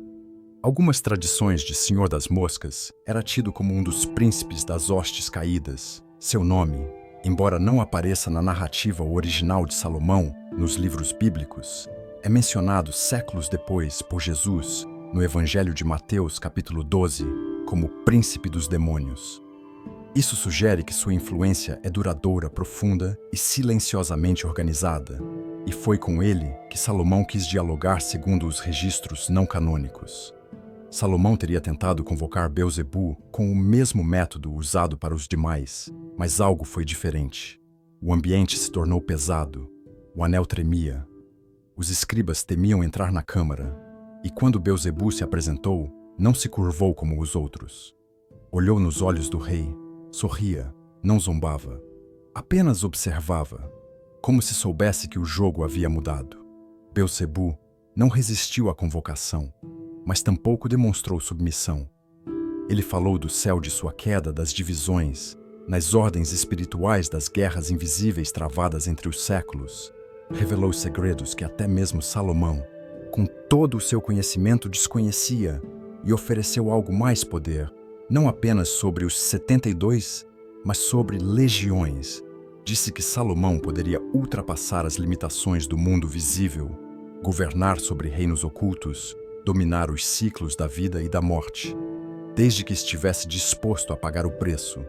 Algumas tradições de Senhor das Moscas era tido como um dos príncipes das hostes caídas. Seu nome, embora não apareça na narrativa original de Salomão, nos livros bíblicos, é mencionado séculos depois por Jesus, no Evangelho de Mateus, capítulo 12, como príncipe dos demônios. Isso sugere que sua influência é duradoura, profunda e silenciosamente organizada, e foi com ele que Salomão quis dialogar segundo os registros não canônicos. Salomão teria tentado convocar Belzebu com o mesmo método usado para os demais, mas algo foi diferente. O ambiente se tornou pesado, o anel tremia. Os escribas temiam entrar na câmara, e quando Belzebu se apresentou, não se curvou como os outros. Olhou nos olhos do rei, sorria, não zombava, apenas observava, como se soubesse que o jogo havia mudado. Belzebu não resistiu à convocação, mas tampouco demonstrou submissão. Ele falou do céu de sua queda, das divisões, nas ordens espirituais das guerras invisíveis travadas entre os séculos. Revelou segredos que até mesmo Salomão, com todo o seu conhecimento, desconhecia, e ofereceu algo mais: poder, não apenas sobre os 72, mas sobre legiões. Disse que Salomão poderia ultrapassar as limitações do mundo visível, governar sobre reinos ocultos, dominar os ciclos da vida e da morte, desde que estivesse disposto a pagar o preço.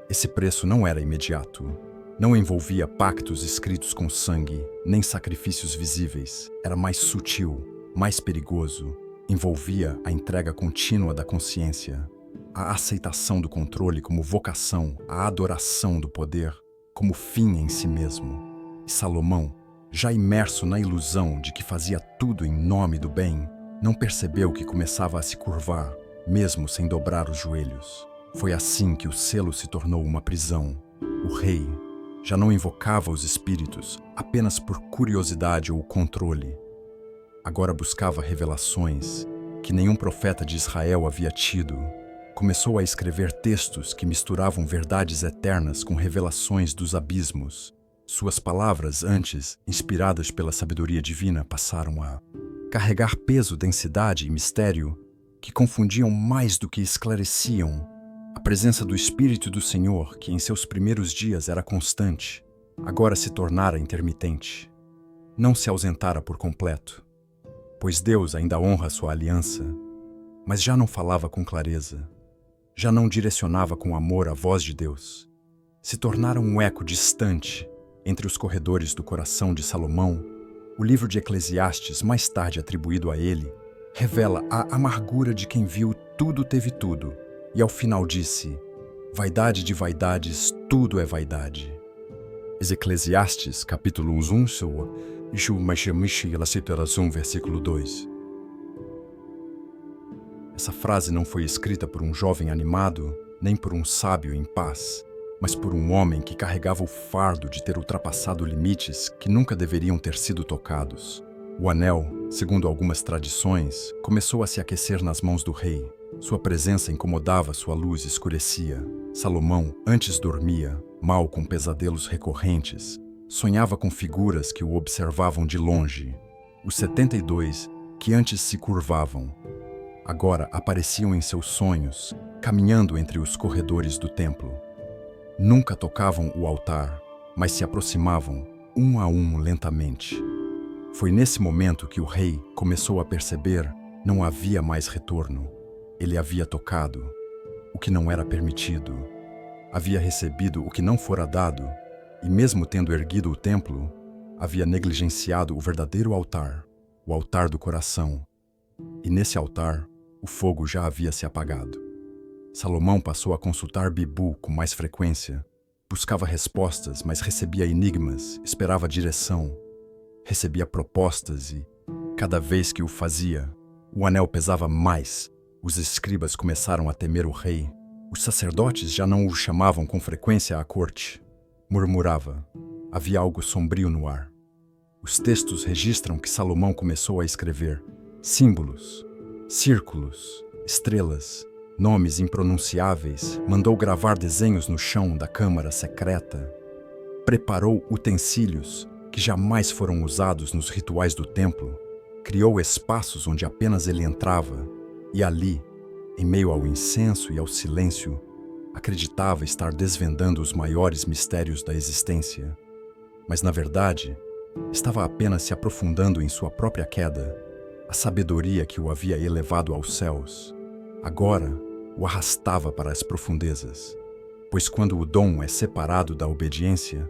Esse preço não era imediato. Não envolvia pactos escritos com sangue, nem sacrifícios visíveis. Era mais sutil, mais perigoso. Envolvia a entrega contínua da consciência, a aceitação do controle como vocação, a adoração do poder como fim em si mesmo. E Salomão, já imerso na ilusão de que fazia tudo em nome do bem, não percebeu que começava a se curvar, mesmo sem dobrar os joelhos. Foi assim que o selo se tornou uma prisão. O rei já não invocava os espíritos apenas por curiosidade ou controle. Agora buscava revelações que nenhum profeta de Israel havia tido. Começou a escrever textos que misturavam verdades eternas com revelações dos abismos. Suas palavras, antes inspiradas pela sabedoria divina, passaram a carregar peso, densidade e mistério que confundiam mais do que esclareciam. A presença do Espírito do Senhor, que em seus primeiros dias era constante, agora se tornara intermitente. Não se ausentara por completo, pois Deus ainda honra sua aliança, mas já não falava com clareza, já não direcionava com amor a voz de Deus. Se tornara um eco distante entre os corredores do coração de Salomão. O livro de Eclesiastes, mais tarde atribuído a ele, revela a amargura de quem viu tudo teve tudo, e ao final disse: vaidade de vaidades, tudo é vaidade. Eclesiastes, capítulo 1, Ju Mashemishi ela citarazum, versículo 2. Essa frase não foi escrita por um jovem animado, nem por um sábio em paz, mas por um homem que carregava o fardo de ter ultrapassado limites que nunca deveriam ter sido tocados. O anel, segundo algumas tradições, começou a se aquecer nas mãos do rei. Sua presença incomodava, sua luz escurecia. Salomão antes dormia, mal com pesadelos recorrentes. Sonhava com figuras que o observavam de longe. Os 72, que antes se curvavam, agora apareciam em seus sonhos, caminhando entre os corredores do templo. Nunca tocavam o altar, mas se aproximavam, um a um, lentamente. Foi nesse momento que o rei começou a perceber não havia mais retorno. Ele havia tocado o que não era permitido, havia recebido o que não fora dado, e mesmo tendo erguido o templo, havia negligenciado o verdadeiro altar, o altar do coração. E nesse altar, o fogo já havia se apagado. Salomão passou a consultar Bibu com mais frequência. Buscava respostas, mas recebia enigmas, esperava direção. Recebia propostas e, cada vez que o fazia, o anel pesava mais. Os escribas começaram a temer o rei. Os sacerdotes já não o chamavam com frequência à corte. Murmurava. Havia algo sombrio no ar. Os textos registram que Salomão começou a escrever símbolos, círculos, estrelas, nomes impronunciáveis, mandou gravar desenhos no chão da câmara secreta, preparou utensílios que jamais foram usados nos rituais do templo, criou espaços onde apenas ele entrava, e ali, em meio ao incenso e ao silêncio, acreditava estar desvendando os maiores mistérios da existência. Mas, na verdade, estava apenas se aprofundando em sua própria queda, a sabedoria que o havia elevado aos céus. Agora, o arrastava para as profundezas, pois quando o dom é separado da obediência,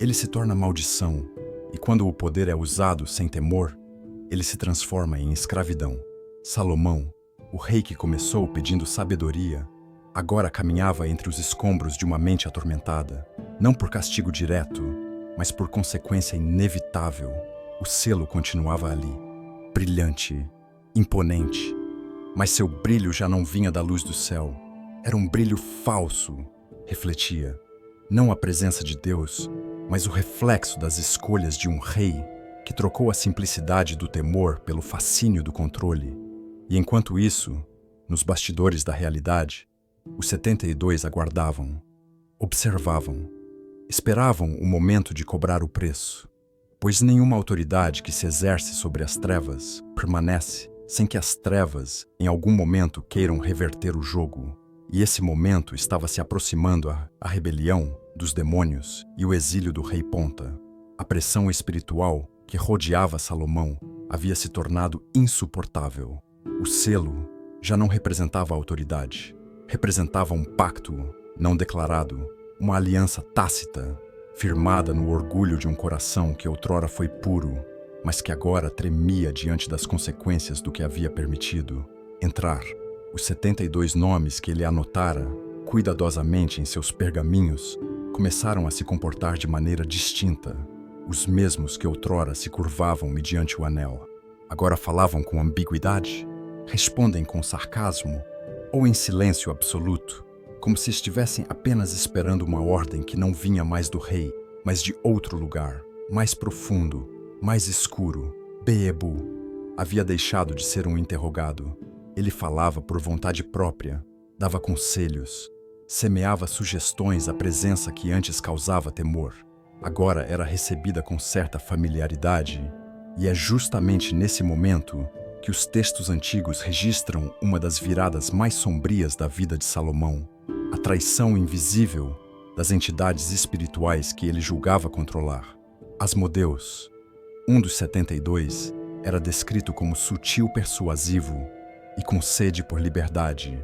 ele se torna maldição, e quando o poder é usado sem temor, ele se transforma em escravidão. Salomão, o rei que começou pedindo sabedoria, agora caminhava entre os escombros de uma mente atormentada, não por castigo direto, mas por consequência inevitável. O selo continuava ali, brilhante, imponente, mas seu brilho já não vinha da luz do céu. Era um brilho falso, refletia, não a presença de Deus, mas o reflexo das escolhas de um rei que trocou a simplicidade do temor pelo fascínio do controle. E enquanto isso, nos bastidores da realidade, os 72 aguardavam, observavam, esperavam o momento de cobrar o preço, pois nenhuma autoridade que se exerce sobre as trevas permanece sem que as trevas, em algum momento, queiram reverter o jogo. E esse momento estava se aproximando a rebelião dos demônios e o exílio do rei Ponta. A pressão espiritual que rodeava Salomão havia se tornado insuportável. O selo já não representava a autoridade. Representava um pacto não declarado, uma aliança tácita, firmada no orgulho de um coração que outrora foi puro, mas que agora tremia diante das consequências do que havia permitido entrar. Os 72 nomes que ele anotara cuidadosamente em seus pergaminhos começaram a se comportar de maneira distinta. Os mesmos que outrora se curvavam mediante o anel, agora falavam com ambiguidade, respondem com sarcasmo ou em silêncio absoluto, como se estivessem apenas esperando uma ordem que não vinha mais do rei, mas de outro lugar, mais profundo, mais escuro. Beebu havia deixado de ser um interrogado. Ele falava por vontade própria, dava conselhos, semeava sugestões à presença que antes causava temor. Agora era recebida com certa familiaridade, e é justamente nesse momento que os textos antigos registram uma das viradas mais sombrias da vida de Salomão, a traição invisível das entidades espirituais que ele julgava controlar. Asmodeus, um dos 72, era descrito como sutil persuasivo e com sede por liberdade,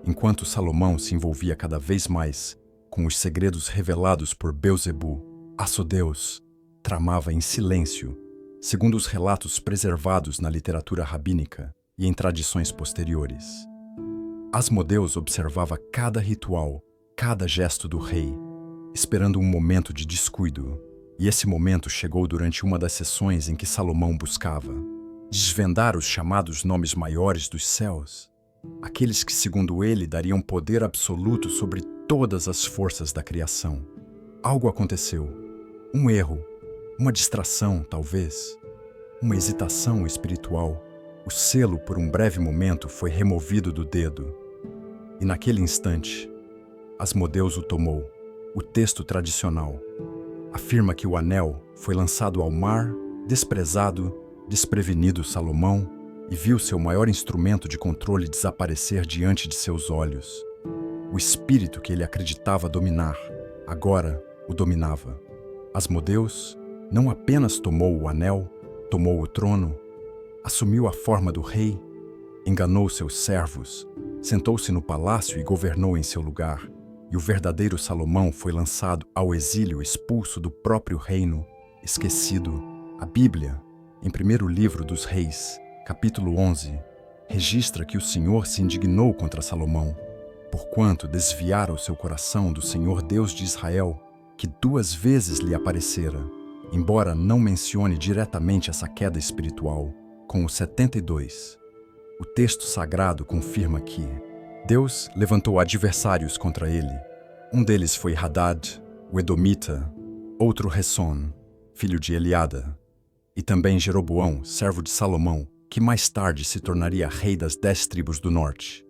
enquanto Salomão se envolvia cada vez mais com os segredos revelados por Beuzebu. Asmodeus tramava em silêncio, segundo os relatos preservados na literatura rabínica e em tradições posteriores. Asmodeus observava cada ritual, cada gesto do rei, esperando um momento de descuido. E esse momento chegou durante uma das sessões em que Salomão buscava desvendar os chamados nomes maiores dos céus, aqueles que, segundo ele, dariam poder absoluto sobre todas as forças da criação. Algo aconteceu. Um erro, uma distração, talvez, uma hesitação espiritual. O selo, por um breve momento, foi removido do dedo. E naquele instante, Asmodeus o tomou. O texto tradicional afirma que o anel foi lançado ao mar, desprezado, desprevenido Salomão, e viu seu maior instrumento de controle desaparecer diante de seus olhos. O espírito que ele acreditava dominar, agora o dominava. Asmodeus não apenas tomou o anel, tomou o trono, assumiu a forma do rei, enganou seus servos, sentou-se no palácio e governou em seu lugar. E o verdadeiro Salomão foi lançado ao exílio, expulso do próprio reino, esquecido. A Bíblia, em primeiro livro dos Reis, capítulo 11, registra que o Senhor se indignou contra Salomão, porquanto desviara o seu coração do Senhor Deus de Israel, que 2 vezes lhe aparecera, embora não mencione diretamente essa queda espiritual, com os 72. O texto sagrado confirma que Deus levantou adversários contra ele. Um deles foi Hadad, o Edomita, outro Resson, filho de Eliada, e também Jeroboão, servo de Salomão, que mais tarde se tornaria rei das 10 tribos do norte.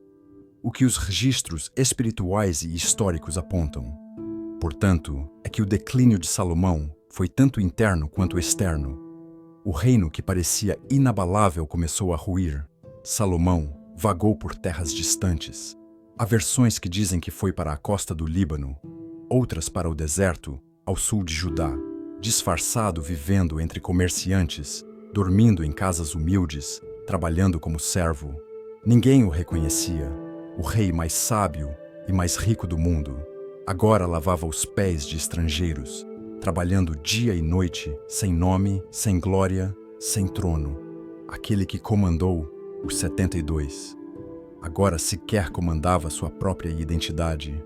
O que os registros espirituais e históricos apontam, portanto, é que o declínio de Salomão foi tanto interno quanto externo. O reino que parecia inabalável começou a ruir. Salomão vagou por terras distantes. Há versões que dizem que foi para a costa do Líbano, outras para o deserto, ao sul de Judá, disfarçado vivendo entre comerciantes, dormindo em casas humildes, trabalhando como servo. Ninguém o reconhecia. O rei mais sábio e mais rico do mundo agora lavava os pés de estrangeiros, trabalhando dia e noite, sem nome, sem glória, sem trono. Aquele que comandou os 72. Agora sequer comandava sua própria identidade.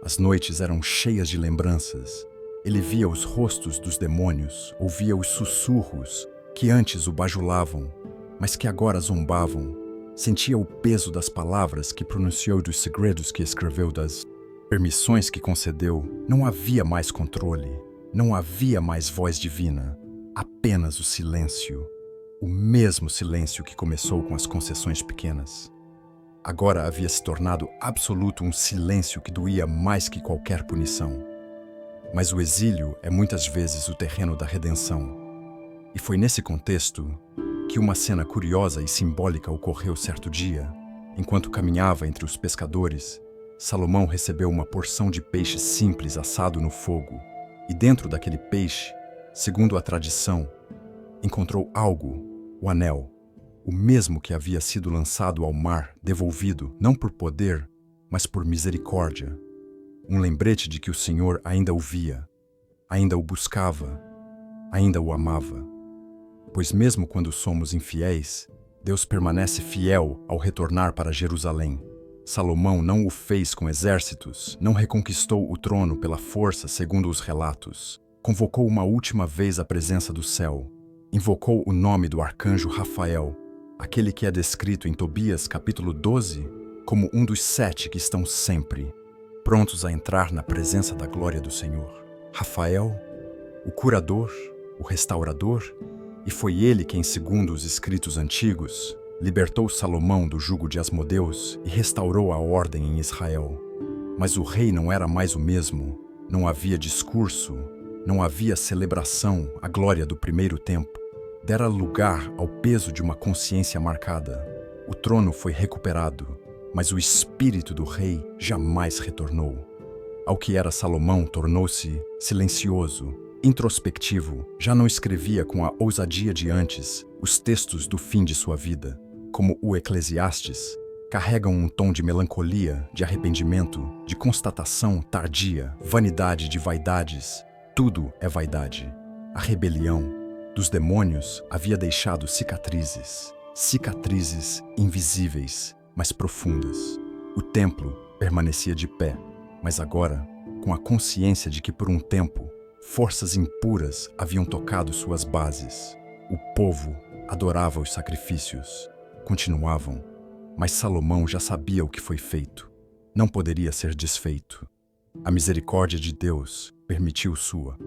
As noites eram cheias de lembranças. Ele via os rostos dos demônios, ouvia os sussurros que antes o bajulavam, mas que agora zombavam. Sentia o peso das palavras que pronunciou, dos segredos que escreveu, das permissões que concedeu. Não havia mais controle, não havia mais voz divina, apenas o silêncio. O mesmo silêncio que começou com as concessões pequenas. Agora havia se tornado absoluto, um silêncio que doía mais que qualquer punição. Mas o exílio é muitas vezes o terreno da redenção. E foi nesse contexto que uma cena curiosa e simbólica ocorreu certo dia. Enquanto caminhava entre os pescadores, Salomão recebeu uma porção de peixe simples assado no fogo. E dentro daquele peixe, segundo a tradição, encontrou algo, o anel, o mesmo que havia sido lançado ao mar, devolvido não por poder, mas por misericórdia. Um lembrete de que o Senhor ainda o via, ainda o buscava, ainda o amava. Pois mesmo quando somos infiéis, Deus permanece fiel ao retornar para Jerusalém. Salomão não o fez com exércitos, não reconquistou o trono pela força segundo os relatos. Convocou uma última vez a presença do céu. Invocou o nome do arcanjo Rafael, aquele que é descrito em Tobias capítulo 12 como um dos 7 que estão sempre prontos a entrar na presença da glória do Senhor. Rafael, o curador, o restaurador, e foi ele quem, segundo os escritos antigos, libertou Salomão do jugo de Asmodeus e restaurou a ordem em Israel. Mas o rei não era mais o mesmo, não havia discurso, não havia celebração à glória do primeiro tempo. Dera lugar ao peso de uma consciência marcada. O trono foi recuperado, mas o espírito do rei jamais retornou. Ao que era Salomão tornou-se silencioso, introspectivo, já não escrevia com a ousadia de antes os textos do fim de sua vida, como o Eclesiastes, carregam um tom de melancolia, de arrependimento, de constatação tardia, vanidade de vaidades. Tudo é vaidade. A rebelião dos demônios havia deixado cicatrizes, cicatrizes invisíveis, mas profundas. O templo permanecia de pé, mas agora, com a consciência de que por um tempo Forças impuras haviam tocado suas bases. O povo adorava os sacrifícios. Continuavam, mas Salomão já sabia o que foi feito. Não poderia ser desfeito. A misericórdia de Deus permitiu sua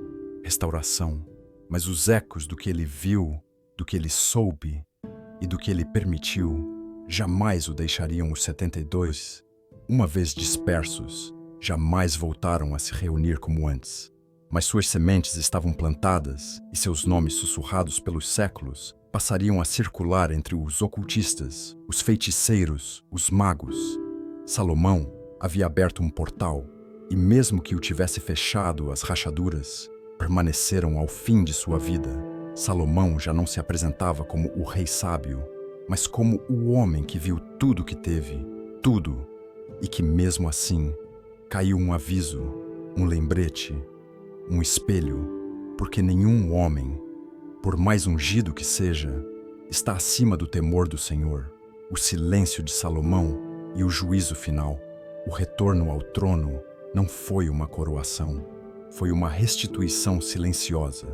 restauração, mas os ecos do que ele viu, do que ele soube e do que ele permitiu jamais o deixariam. Os 72, uma vez dispersos, jamais voltaram a se reunir como antes. Mas suas sementes estavam plantadas e seus nomes sussurrados pelos séculos passariam a circular entre os ocultistas, os feiticeiros, os magos. Salomão havia aberto um portal e, mesmo que o tivesse fechado, as rachaduras permaneceram ao fim de sua vida. Salomão já não se apresentava como o rei sábio, mas como o homem que viu tudo o que teve, tudo, e que mesmo assim caiu um aviso, um lembrete, um espelho, porque nenhum homem, por mais ungido que seja, está acima do temor do Senhor. O silêncio de Salomão e o juízo final, o retorno ao trono, não foi uma coroação, foi uma restituição silenciosa.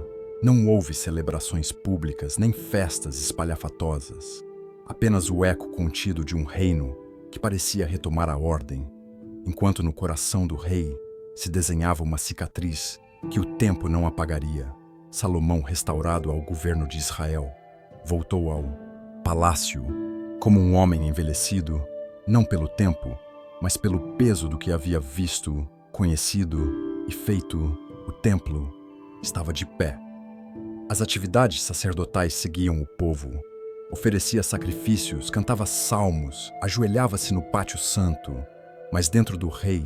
Não houve celebrações públicas nem festas espalhafatosas, apenas o eco contido de um reino que parecia retomar a ordem, enquanto no coração do rei se desenhava uma cicatriz que o tempo não apagaria. Salomão, restaurado ao governo de Israel, voltou ao palácio como um homem envelhecido, não pelo tempo, mas pelo peso do que havia visto, conhecido e feito. O templo estava de pé. As atividades sacerdotais seguiam o povo. Oferecia sacrifícios, cantava salmos, ajoelhava-se no pátio santo. Mas dentro do rei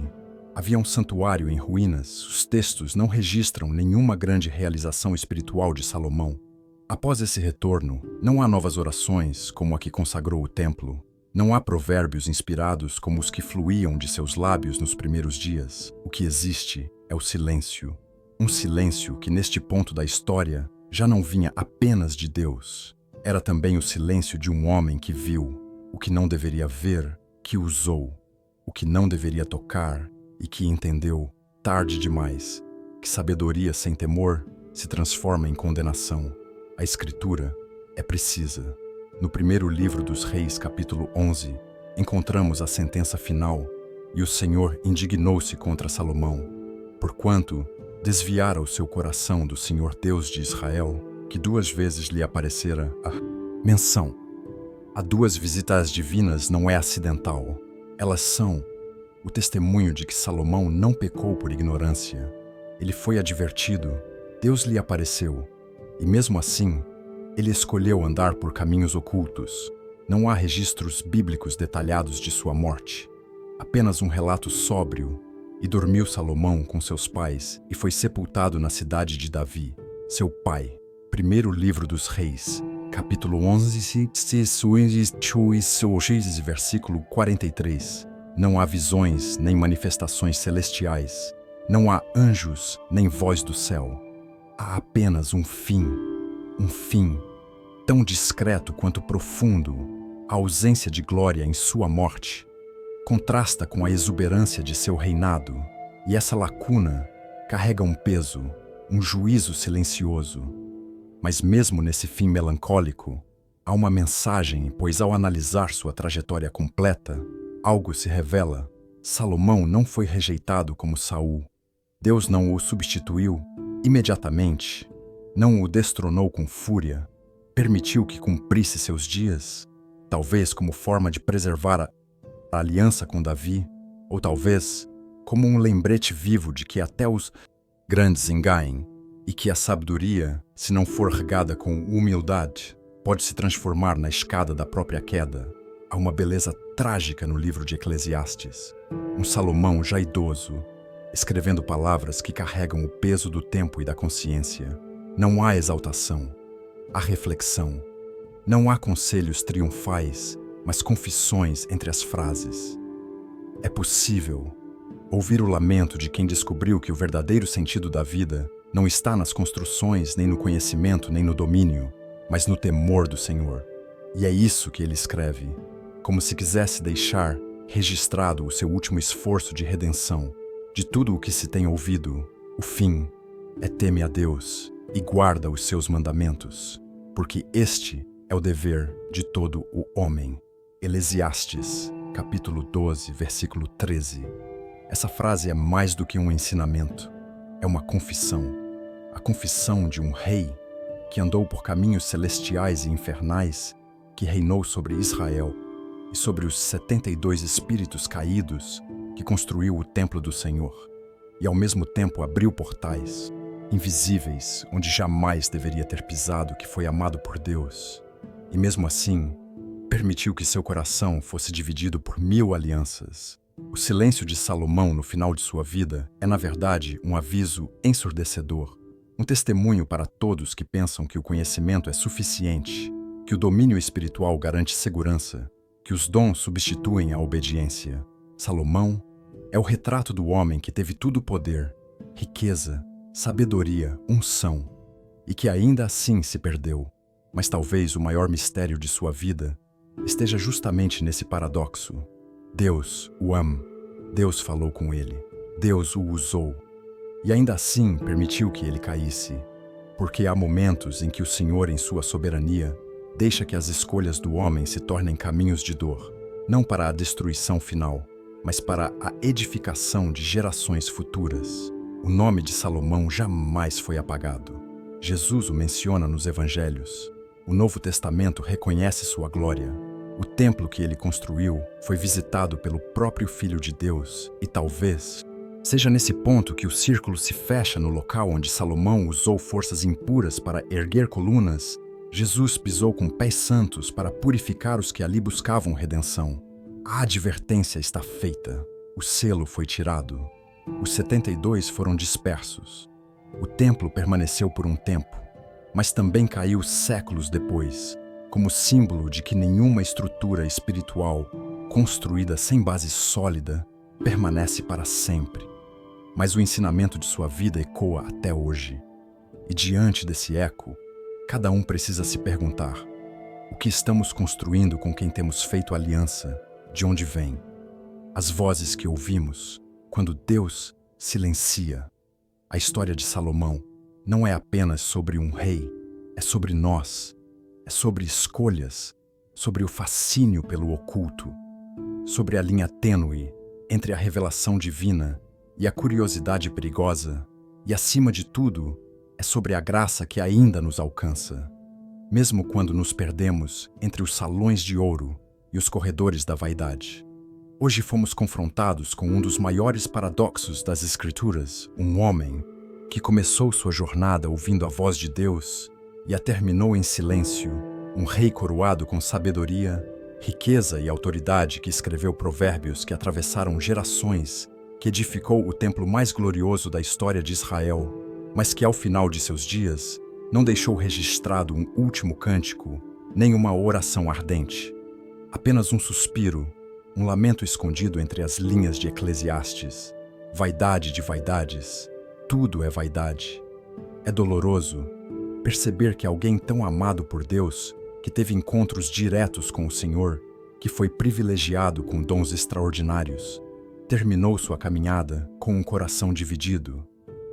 havia um santuário em ruínas. Os textos não registram nenhuma grande realização espiritual de Salomão. Após esse retorno, não há novas orações como a que consagrou o templo. Não há provérbios inspirados como os que fluíam de seus lábios nos primeiros dias. O que existe é o silêncio. Um silêncio que, neste ponto da história, já não vinha apenas de Deus. Era também o silêncio de um homem que viu o que não deveria ver, que usou o que não deveria tocar e que entendeu, tarde demais, que sabedoria sem temor se transforma em condenação. A Escritura é precisa. No primeiro livro dos Reis, capítulo 11, encontramos a sentença final: e o Senhor indignou-se contra Salomão, porquanto desviara o seu coração do Senhor Deus de Israel, que 2 vezes lhe aparecera a menção. A 2 visitas divinas não é acidental. Elas são o testemunho de que Salomão não pecou por ignorância. Ele foi advertido, Deus lhe apareceu, e mesmo assim, ele escolheu andar por caminhos ocultos. Não há registros bíblicos detalhados de sua morte, apenas um relato sóbrio. E dormiu Salomão com seus pais e foi sepultado na cidade de Davi, seu pai. Primeiro livro dos Reis, capítulo 11, versículo 43. Não há visões nem manifestações celestiais. Não há anjos nem voz do céu. Há apenas um fim tão discreto quanto profundo. A ausência de glória em sua morte contrasta com a exuberância de seu reinado, e essa lacuna carrega um peso, um juízo silencioso. Mas mesmo nesse fim melancólico, há uma mensagem, pois ao analisar sua trajetória completa, algo se revela. Salomão não foi rejeitado como Saul. Deus não o substituiu imediatamente, não o destronou com fúria, permitiu que cumprisse seus dias, talvez como forma de preservar a aliança com Davi, ou talvez como um lembrete vivo de que até os grandes enganem e que a sabedoria, se não for regada com humildade, pode se transformar na escada da própria queda. Há uma beleza trágica no livro de Eclesiastes. Um Salomão já idoso, escrevendo palavras que carregam o peso do tempo e da consciência. Não há exaltação, há reflexão. Não há conselhos triunfais, mas confissões entre as frases. É possível ouvir o lamento de quem descobriu que o verdadeiro sentido da vida não está nas construções, nem no conhecimento, nem no domínio, mas no temor do Senhor. E é isso que ele escreve, como se quisesse deixar registrado o seu último esforço de redenção. De tudo o que se tem ouvido, o fim teme a Deus e guarda os seus mandamentos, porque este é o dever de todo o homem. Eclesiastes, capítulo 12, versículo 13. Essa frase é mais do que um ensinamento, é uma confissão. A confissão de um rei que andou por caminhos celestiais e infernais, que reinou sobre Israel e sobre os 72 espíritos caídos, que construiu o templo do Senhor, e ao mesmo tempo abriu portais invisíveis onde jamais deveria ter pisado, que foi amado por Deus, e mesmo assim permitiu que seu coração fosse dividido por 1000 alianças. O silêncio de Salomão no final de sua vida é, na verdade, um aviso ensurdecedor, um testemunho para todos que pensam que o conhecimento é suficiente, que o domínio espiritual garante segurança, que os dons substituem a obediência. Salomão é o retrato do homem que teve todo o poder, riqueza, sabedoria, unção, e que ainda assim se perdeu. Mas talvez o maior mistério de sua vida esteja justamente nesse paradoxo. Deus o ama, Deus falou com ele, Deus o usou, e ainda assim permitiu que ele caísse, porque há momentos em que o Senhor, em sua soberania, deixa que as escolhas do homem se tornem caminhos de dor, não para a destruição final, mas para a edificação de gerações futuras. O nome de Salomão jamais foi apagado. Jesus o menciona nos Evangelhos. O Novo Testamento reconhece sua glória. O templo que ele construiu foi visitado pelo próprio Filho de Deus e talvez seja nesse ponto que o círculo se fecha no local onde Salomão usou forças impuras para erguer colunas. Jesus pisou com pés santos para purificar os que ali buscavam redenção. A advertência está feita. O selo foi tirado. Os 72 foram dispersos. O templo permaneceu por um tempo, mas também caiu séculos depois, como símbolo de que nenhuma estrutura espiritual, construída sem base sólida, permanece para sempre. Mas o ensinamento de sua vida ecoa até hoje. E diante desse eco, cada um precisa se perguntar: o que estamos construindo com quem temos feito aliança? De onde vem? As vozes que ouvimos quando Deus silencia. A história de Salomão não é apenas sobre um rei, é sobre nós, é sobre escolhas, sobre o fascínio pelo oculto, sobre a linha tênue entre a revelação divina e a curiosidade perigosa, e acima de tudo, é sobre a graça que ainda nos alcança, mesmo quando nos perdemos entre os salões de ouro e os corredores da vaidade. Hoje fomos confrontados com um dos maiores paradoxos das Escrituras, um homem que começou sua jornada ouvindo a voz de Deus e a terminou em silêncio, um rei coroado com sabedoria, riqueza e autoridade que escreveu provérbios que atravessaram gerações, que edificou o templo mais glorioso da história de Israel, mas que ao final de seus dias não deixou registrado um último cântico, nem uma oração ardente. Apenas um suspiro, um lamento escondido entre as linhas de Eclesiastes. Vaidade de vaidades, tudo é vaidade. É doloroso perceber que alguém tão amado por Deus, que teve encontros diretos com o Senhor, que foi privilegiado com dons extraordinários, terminou sua caminhada com um coração dividido.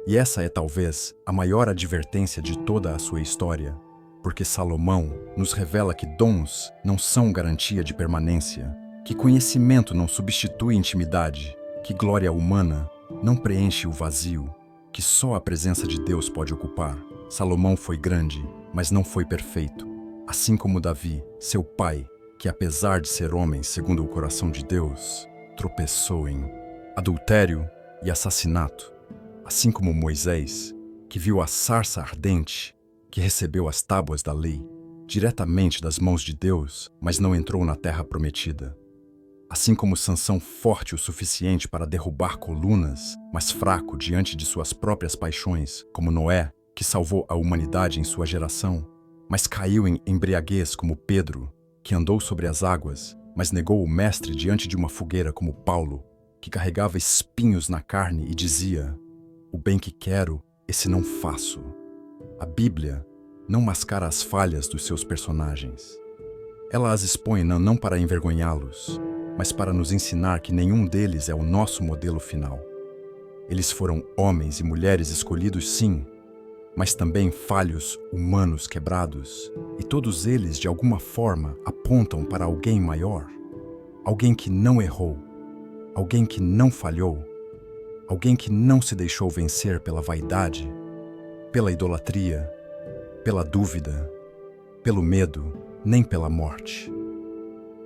E essa é talvez a maior advertência de toda a sua história, porque Salomão nos revela que dons não são garantia de permanência, que conhecimento não substitui intimidade, que glória humana não preenche o vazio, que só a presença de Deus pode ocupar. Salomão foi grande, mas não foi perfeito. Assim como Davi, seu pai, que apesar de ser homem segundo o coração de Deus, tropeçou em adultério e assassinato. Assim como Moisés, que viu a sarça ardente, que recebeu as tábuas da lei, diretamente das mãos de Deus, mas não entrou na terra prometida. Assim como Sansão, forte o suficiente para derrubar colunas, mas fraco diante de suas próprias paixões, como Noé, que salvou a humanidade em sua geração, mas caiu em embriaguez como Pedro, que andou sobre as águas, mas negou o mestre diante de uma fogueira como Paulo, que carregava espinhos na carne e dizia: o bem que quero, esse não faço. A Bíblia não mascara as falhas dos seus personagens. Ela as expõe não para envergonhá-los, mas para nos ensinar que nenhum deles é o nosso modelo final. Eles foram homens e mulheres escolhidos, sim, mas também falhos humanos quebrados, e todos eles, de alguma forma, apontam para alguém maior, alguém que não errou, alguém que não falhou, alguém que não se deixou vencer pela vaidade, pela idolatria, pela dúvida, pelo medo, nem pela morte.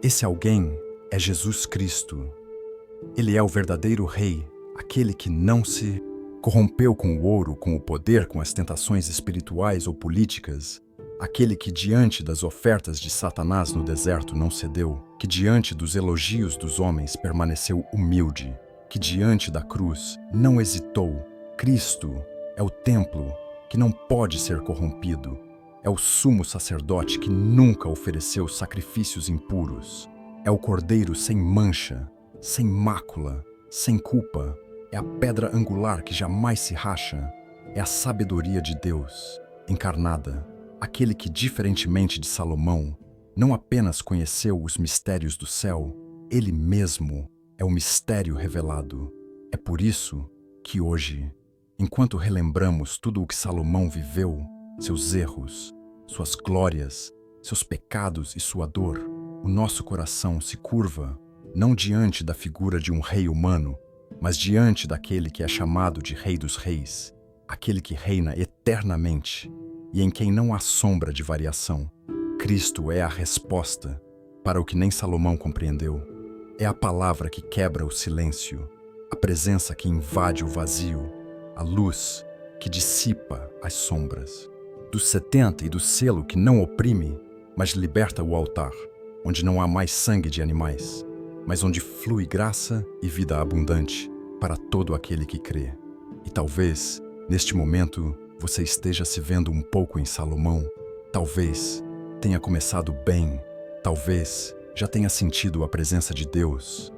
Esse alguém é Jesus Cristo. Ele é o verdadeiro Rei, aquele que não se corrompeu com o ouro, com o poder, com as tentações espirituais ou políticas, aquele que diante das ofertas de Satanás no deserto não cedeu, que diante dos elogios dos homens permaneceu humilde, que diante da cruz não hesitou. Cristo é o templo que não pode ser corrompido, é o sumo sacerdote que nunca ofereceu sacrifícios impuros, é o cordeiro sem mancha, sem mácula, sem culpa, é a pedra angular que jamais se racha, é a sabedoria de Deus encarnada, aquele que, diferentemente de Salomão, não apenas conheceu os mistérios do céu, ele mesmo é o mistério revelado. É por isso que hoje, enquanto relembramos tudo o que Salomão viveu, seus erros, suas glórias, seus pecados e sua dor, o nosso coração se curva não diante da figura de um rei humano, mas diante daquele que é chamado de Rei dos Reis, aquele que reina eternamente e em quem não há sombra de variação. Cristo é a resposta para o que nem Salomão compreendeu. É a palavra que quebra o silêncio, a presença que invade o vazio, a luz que dissipa as sombras. Dos 70 e do selo que não oprime, mas liberta o altar, onde não há mais sangue de animais, mas onde flui graça e vida abundante para todo aquele que crê. E talvez, neste momento, você esteja se vendo um pouco em Salomão. Talvez tenha começado bem, talvez já tenha sentido a presença de Deus,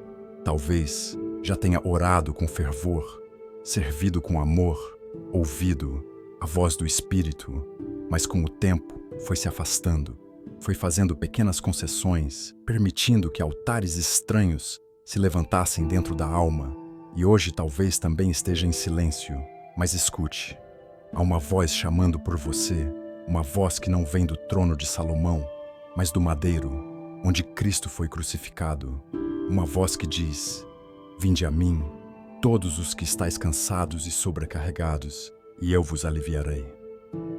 talvez já tenha orado com fervor, servido com amor, ouvido a voz do Espírito, mas com o tempo foi se afastando, foi fazendo pequenas concessões, permitindo que altares estranhos se levantassem dentro da alma, e hoje talvez também esteja em silêncio, mas escute. Há uma voz chamando por você, uma voz que não vem do trono de Salomão, mas do madeiro, onde Cristo foi crucificado. Uma voz que diz: vinde a mim, todos os que estáis cansados e sobrecarregados, e eu vos aliviarei.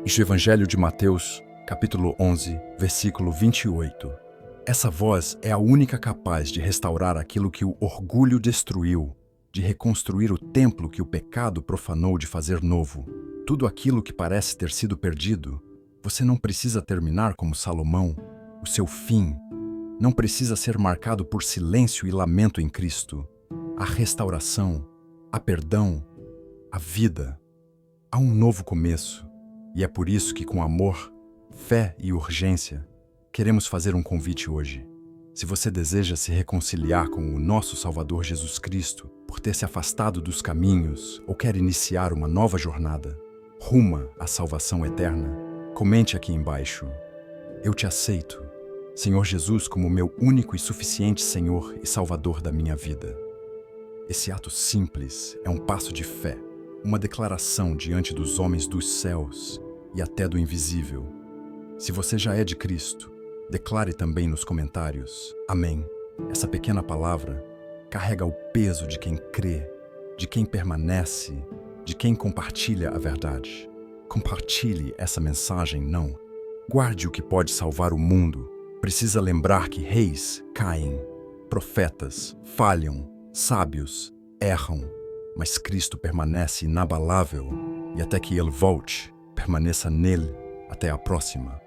Este Evangelho de Mateus, capítulo 11, versículo 28. Essa voz é a única capaz de restaurar aquilo que o orgulho destruiu, de reconstruir o templo que o pecado profanou, de fazer novo. Tudo aquilo que parece ter sido perdido, você não precisa terminar como Salomão. O seu fim não precisa ser marcado por silêncio e lamento em Cristo. A restauração, a perdão, a vida. Há um novo começo, e é por isso que, com amor, fé e urgência, queremos fazer um convite hoje. Se você deseja se reconciliar com o nosso Salvador Jesus Cristo por ter se afastado dos caminhos ou quer iniciar uma nova jornada, rumo à salvação eterna, comente aqui embaixo: eu te aceito, Senhor Jesus, como meu único e suficiente Senhor e Salvador da minha vida. Esse ato simples é um passo de fé, uma declaração diante dos homens dos céus e até do invisível. Se você já é de Cristo, declare também nos comentários: amém. Essa pequena palavra carrega o peso de quem crê, de quem permanece, de quem compartilha a verdade. Compartilhe essa mensagem, não. Guarde o que pode salvar o mundo. Precisa lembrar que reis caem, profetas falham, sábios erram, mas Cristo permanece inabalável, e até que Ele volte, permaneça nele. Até a próxima.